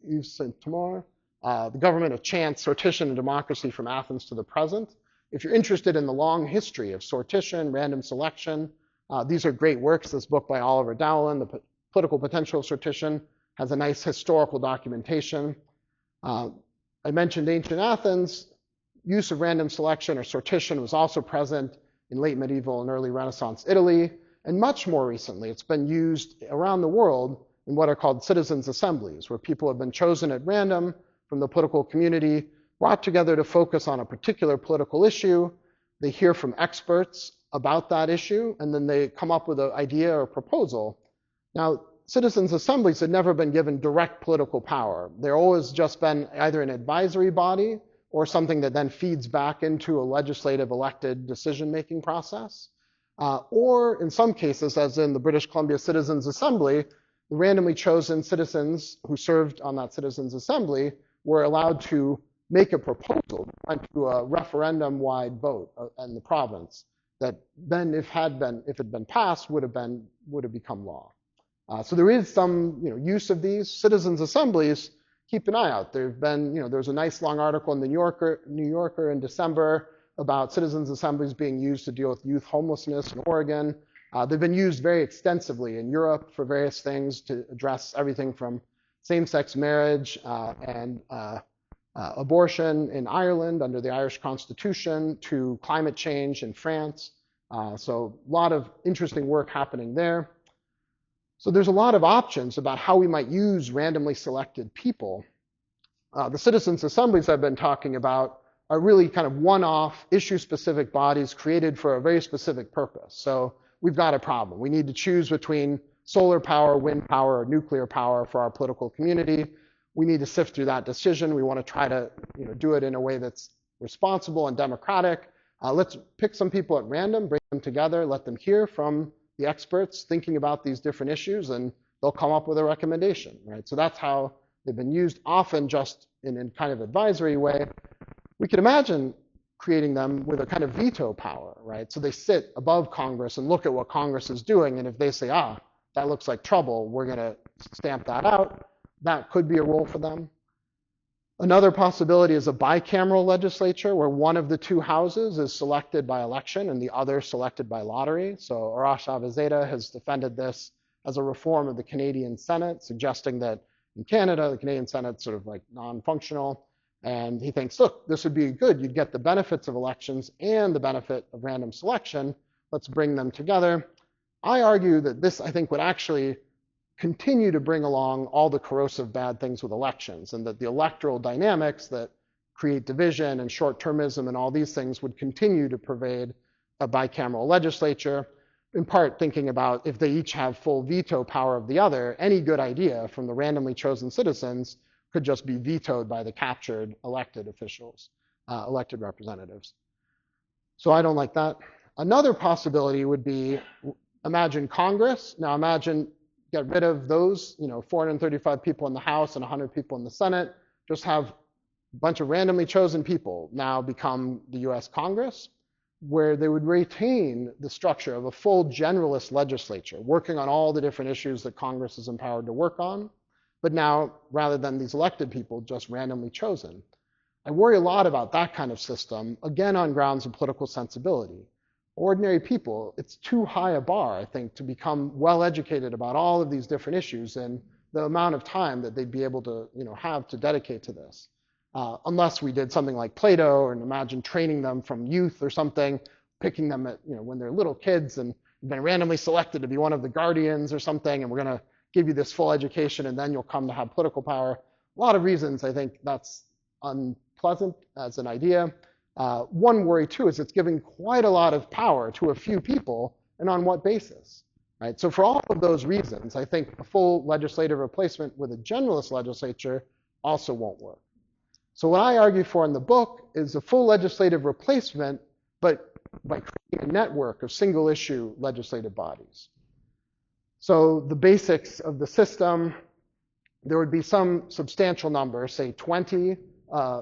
Yves Saint-Amour, The Government of Chance, Sortition and Democracy from Athens to the Present. If you're interested in the long history of sortition, random selection, these are great works. This book by Oliver Dowland, The Political Potential of Sortition, has a nice historical documentation. I mentioned ancient Athens. Use of random selection or sortition was also present in late medieval and early Renaissance Italy. And much more recently, it's been used around the world in what are called citizens' assemblies, where people have been chosen at random from the political community, brought together to focus on a particular political issue. They hear from experts about that issue, and then they come up with an idea or proposal. Now, citizens' assemblies had never been given direct political power. They've always just been either an advisory body or something that then feeds back into a legislative elected decision-making process. Or in some cases, as in the British Columbia Citizens' Assembly, the randomly chosen citizens who served on that Citizens' Assembly were allowed to make a proposal, went to a referendum-wide vote in the province that then, if it had been passed, would have become law. So there is some use of these citizens' assemblies. Keep an eye out. There was a nice long article in the New Yorker in December about citizens' assemblies being used to deal with youth homelessness in Oregon. They've been used very extensively in Europe for various things to address everything from same-sex marriage and abortion in Ireland under the Irish Constitution to climate change in France. So a lot of interesting work happening there. So there's a lot of options about how we might use randomly selected people. The citizens' assemblies I've been talking about are really kind of one-off, issue-specific bodies created for a very specific purpose. So we've got a problem. We need to choose between solar power, wind power, or nuclear power for our political community. We need to sift through that decision. We want to try to do it in a way that's responsible and democratic. Let's pick some people at random, bring them together, let them hear from the experts thinking about these different issues, and they'll come up with a recommendation, right? So that's how they've been used, often just in a kind of advisory way. We could imagine creating them with a kind of veto power, right? So they sit above Congress and look at what Congress is doing, and if they say, that looks like trouble, we're going to stamp that out. That could be a role for them. Another possibility is a bicameral legislature where one of the two houses is selected by election and the other selected by lottery. So Arash Avizadeh has defended this as a reform of the Canadian Senate, suggesting that in Canada, the Canadian Senate's sort of like non-functional. And he thinks, look, this would be good. You'd get the benefits of elections and the benefit of random selection. Let's bring them together. I argue that this, I think, would actually continue to bring along all the corrosive bad things with elections, and that the electoral dynamics that create division and short-termism and all these things would continue to pervade a bicameral legislature, in part thinking about if they each have full veto power of the other, any good idea from the randomly chosen citizens could just be vetoed by the captured elected officials, elected representatives. So I don't like that. Another possibility would be, imagine Congress. Now imagine get rid of those, 435 people in the House and 100 people in the Senate, just have a bunch of randomly chosen people now become the US Congress, where they would retain the structure of a full generalist legislature, working on all the different issues that Congress is empowered to work on, but now, rather than these elected people, just randomly chosen. I worry a lot about that kind of system, again on grounds of political sensibility. Ordinary people, it's too high a bar, I think, to become well educated about all of these different issues and the amount of time that they'd be able to have to dedicate to this. Unless we did something like Plato, and imagine training them from youth or something, picking them at, when they're little kids and been randomly selected to be one of the guardians or something, and we're going to give you this full education and then you'll come to have political power. A lot of reasons I think that's unpleasant as an idea. One worry too is it's giving quite a lot of power to a few people, and on what basis, right? So for all of those reasons, I think a full legislative replacement with a generalist legislature also won't work. So what I argue for in the book is a full legislative replacement, but by creating a network of single issue legislative bodies. So the basics of the system, there would be some substantial number, say 20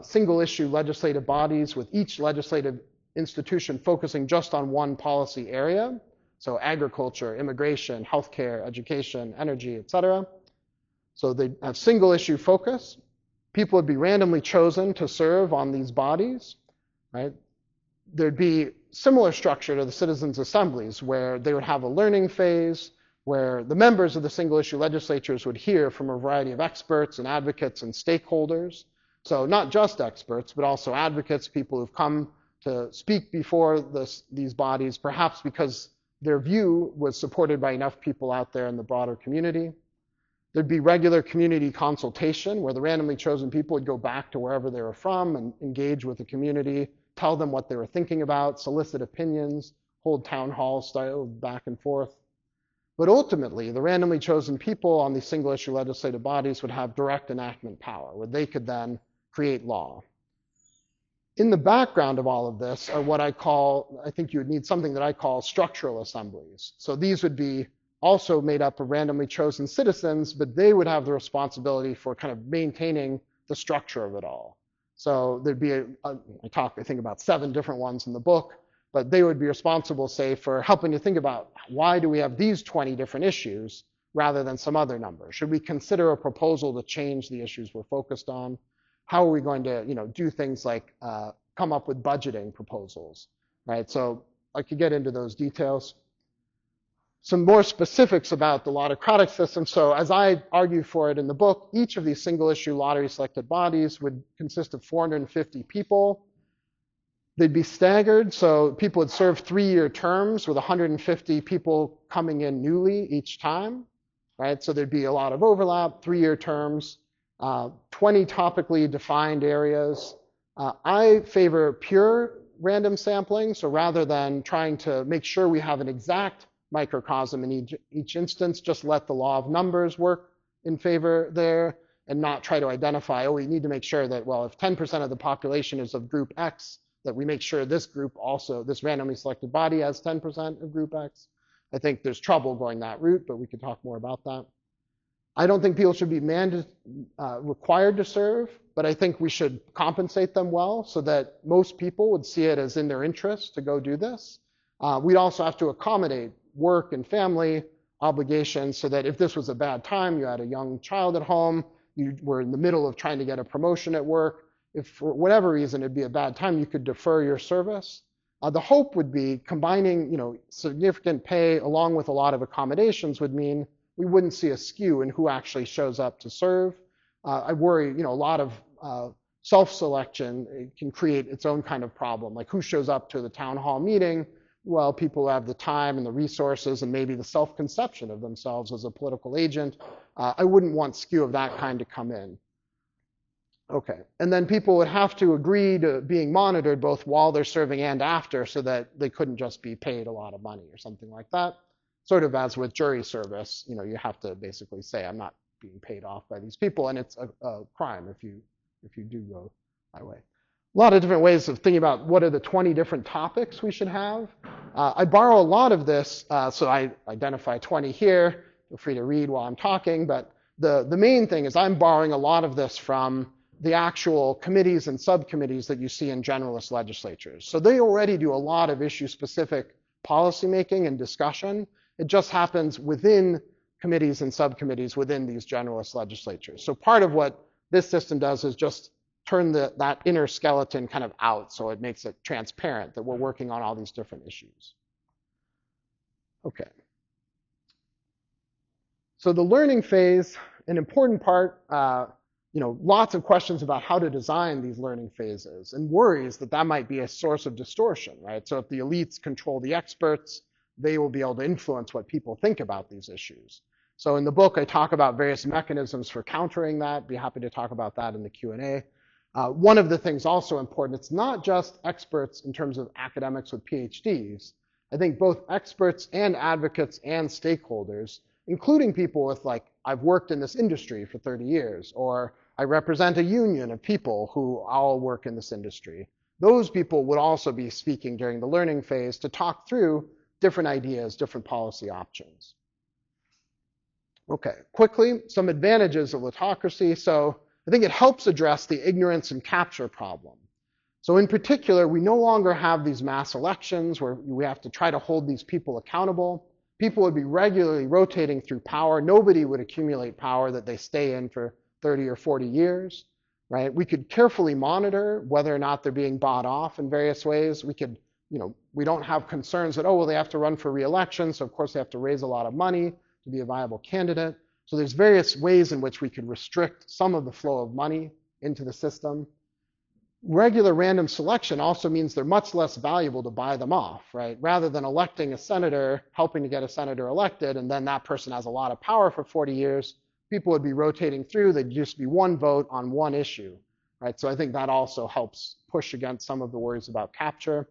single issue legislative bodies with each legislative institution focusing just on one policy area. So agriculture, immigration, healthcare, education, energy, etc. So they have single issue focus. People would be randomly chosen to serve on these bodies, right? There'd be similar structure to the citizens' assemblies where they would have a learning phase where the members of the single issue legislatures would hear from a variety of experts and advocates and stakeholders. So not just experts, but also advocates, people who've come to speak before these bodies, perhaps because their view was supported by enough people out there in the broader community. There'd be regular community consultation where the randomly chosen people would go back to wherever they were from and engage with the community, tell them what they were thinking about, solicit opinions, hold town hall style back and forth. But ultimately, the randomly chosen people on these single issue legislative bodies would have direct enactment power, where they could then create law. In the background of all of this are what I think you would need something that I call structural assemblies. So these would be also made up of randomly chosen citizens, but they would have the responsibility for kind of maintaining the structure of it all. So there'd be I think about 7 different ones in the book, but they would be responsible, say, for helping you think about why do we have these 20 different issues rather than some other number? Should we consider a proposal to change the issues we're focused on? How are we going to, do things like come up with budgeting proposals, right? So I could get into those details. Some more specifics about the Lottocratic system. So as I argue for it in the book, each of these single issue lottery selected bodies would consist of 450 people. They'd be staggered, so people would serve 3-year terms with 150 people coming in newly each time, right? So there'd be a lot of overlap, 3-year terms, 20 topically defined areas. I favor pure random sampling, so rather than trying to make sure we have an exact microcosm in each instance, just let the law of numbers work in favor there and not try to identify, we need to make sure that, well, if 10% of the population is of group X, that we make sure this group also, this randomly selected body has 10% of group X. I think there's trouble going that route, but we could talk more about that. I don't think people should be required to serve, but I think we should compensate them well so that most people would see it as in their interest to go do this. We'd also have to accommodate work and family obligations so that if this was a bad time, you had a young child at home, you were in the middle of trying to get a promotion at work, if for whatever reason it'd be a bad time, you could defer your service. The hope would be combining, significant pay along with a lot of accommodations would mean we wouldn't see a skew in who actually shows up to serve. I worry, a lot of self-selection can create its own kind of problem, like who shows up to the town hall meeting. Well, people have the time and the resources and maybe the self-conception of themselves as a political agent. I wouldn't want skew of that kind to come in. Okay, and then people would have to agree to being monitored both while they're serving and after, so that they couldn't just be paid a lot of money or something like that. Sort of as with jury service, you have to basically say, I'm not being paid off by these people, and it's a crime if you do go that way. A lot of different ways of thinking about what are the 20 different topics we should have. I borrow a lot of this, so I identify 20 here. Feel free to read while I'm talking, but the main thing is I'm borrowing a lot of this from the actual committees and subcommittees that you see in generalist legislatures. So they already do a lot of issue-specific policymaking and discussion. It just happens within committees and subcommittees within these generalist legislatures. So part of what this system does is just turn that inner skeleton kind of out, so it makes it transparent that we're working on all these different issues. Okay. So the learning phase, an important part, lots of questions about how to design these learning phases and worries that that might be a source of distortion, right? So if the elites control the experts, they will be able to influence what people think about these issues. So in the book, I talk about various mechanisms for countering that. Be happy to talk about that in the Q&A. One of the things also important, it's not just experts in terms of academics with PhDs. I think both experts and advocates and stakeholders, including people with I've worked in this industry for 30 years, or I represent a union of people who all work in this industry. Those people would also be speaking during the learning phase to talk through different ideas, different policy options. Okay, quickly, some advantages of Lottocracy. So I think it helps address the ignorance and capture problem. So in particular, we no longer have these mass elections where we have to try to hold these people accountable. People would be regularly rotating through power. Nobody would accumulate power that they stay in for 30 or 40 years, right? We could carefully monitor whether or not they're being bought off in various ways. We could, we don't have concerns that, they have to run for re-election, so of course they have to raise a lot of money to be a viable candidate. So there's various ways in which we could restrict some of the flow of money into the system. Regular random selection also means they're much less valuable to buy them off, right? Rather than electing a senator, helping to get a senator elected, and then that person has a lot of power for 40 years, people would be rotating through. They'd just be one vote on one issue, right? So I think that also helps push against some of the worries about capture.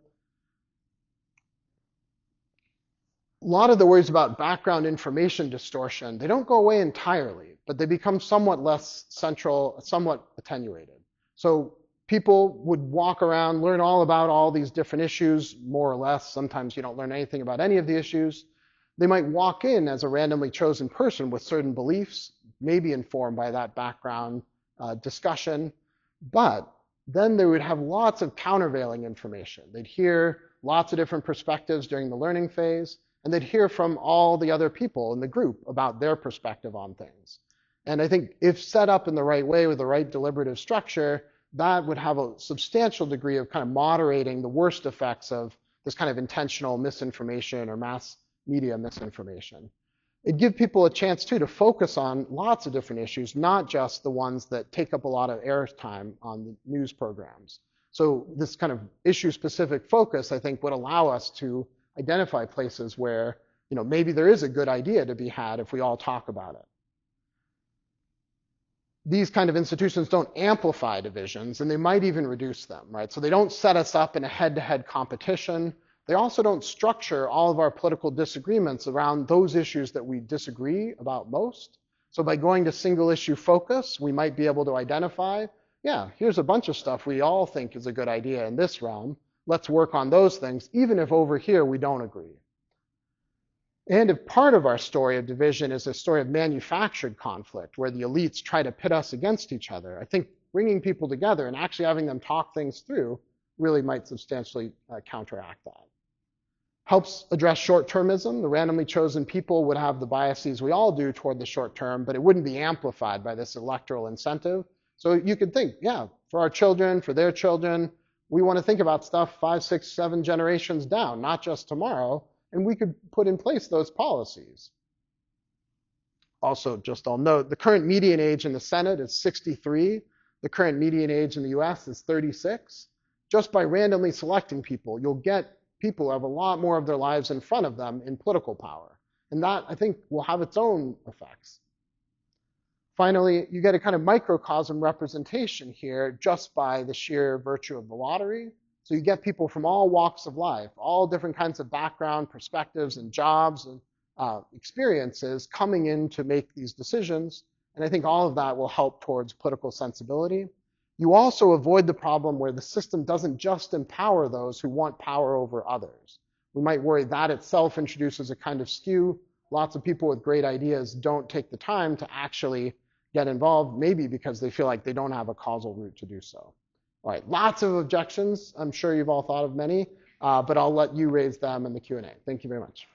A lot of the worries about background information distortion, they don't go away entirely, but they become somewhat less central, somewhat attenuated. So people would walk around, learn all about all these different issues, more or less. Sometimes you don't learn anything about any of the issues. They might walk in as a randomly chosen person with certain beliefs, maybe informed by that background discussion, but then they would have lots of countervailing information. They'd hear lots of different perspectives during the learning phase, and they'd hear from all the other people in the group about their perspective on things. And I think if set up in the right way with the right deliberative structure, that would have a substantial degree of kind of moderating the worst effects of this kind of intentional misinformation or mass media misinformation. It'd give people a chance too to focus on lots of different issues, not just the ones that take up a lot of airtime on the news programs. So this kind of issue-specific focus, I think, would allow us to identify places where, maybe there is a good idea to be had if we all talk about it. These kind of institutions don't amplify divisions, and they might even reduce them, right? So they don't set us up in a head-to-head competition. They also don't structure all of our political disagreements around those issues that we disagree about most. So by going to single issue focus, we might be able to identify, here's a bunch of stuff we all think is a good idea in this realm. Let's work on those things, even if over here we don't agree. And if part of our story of division is a story of manufactured conflict, where the elites try to pit us against each other, I think bringing people together and actually having them talk things through really might substantially counteract that. Helps address short-termism. The randomly chosen people would have the biases we all do toward the short term, but it wouldn't be amplified by this electoral incentive. So you could think, yeah, for our children, for their children, we want to think about stuff 5, 6, 7 generations down, not just tomorrow, and we could put in place those policies. Also, just I'll note, the current median age in the Senate is 63. The current median age in the US is 36. Just by randomly selecting people, you'll get people who have a lot more of their lives in front of them in political power. And that, I think, will have its own effects. Finally, you get a kind of microcosm representation here just by the sheer virtue of the lottery. So you get people from all walks of life, all different kinds of background, perspectives, and jobs and experiences coming in to make these decisions. And I think all of that will help towards political sensibility. You also avoid the problem where the system doesn't just empower those who want power over others. We might worry that itself introduces a kind of skew. Lots of people with great ideas don't take the time to actually get involved, maybe because they feel like they don't have a causal route to do so. All right, lots of objections. I'm sure you've all thought of many, but I'll let you raise them in the Q&A. Thank you very much.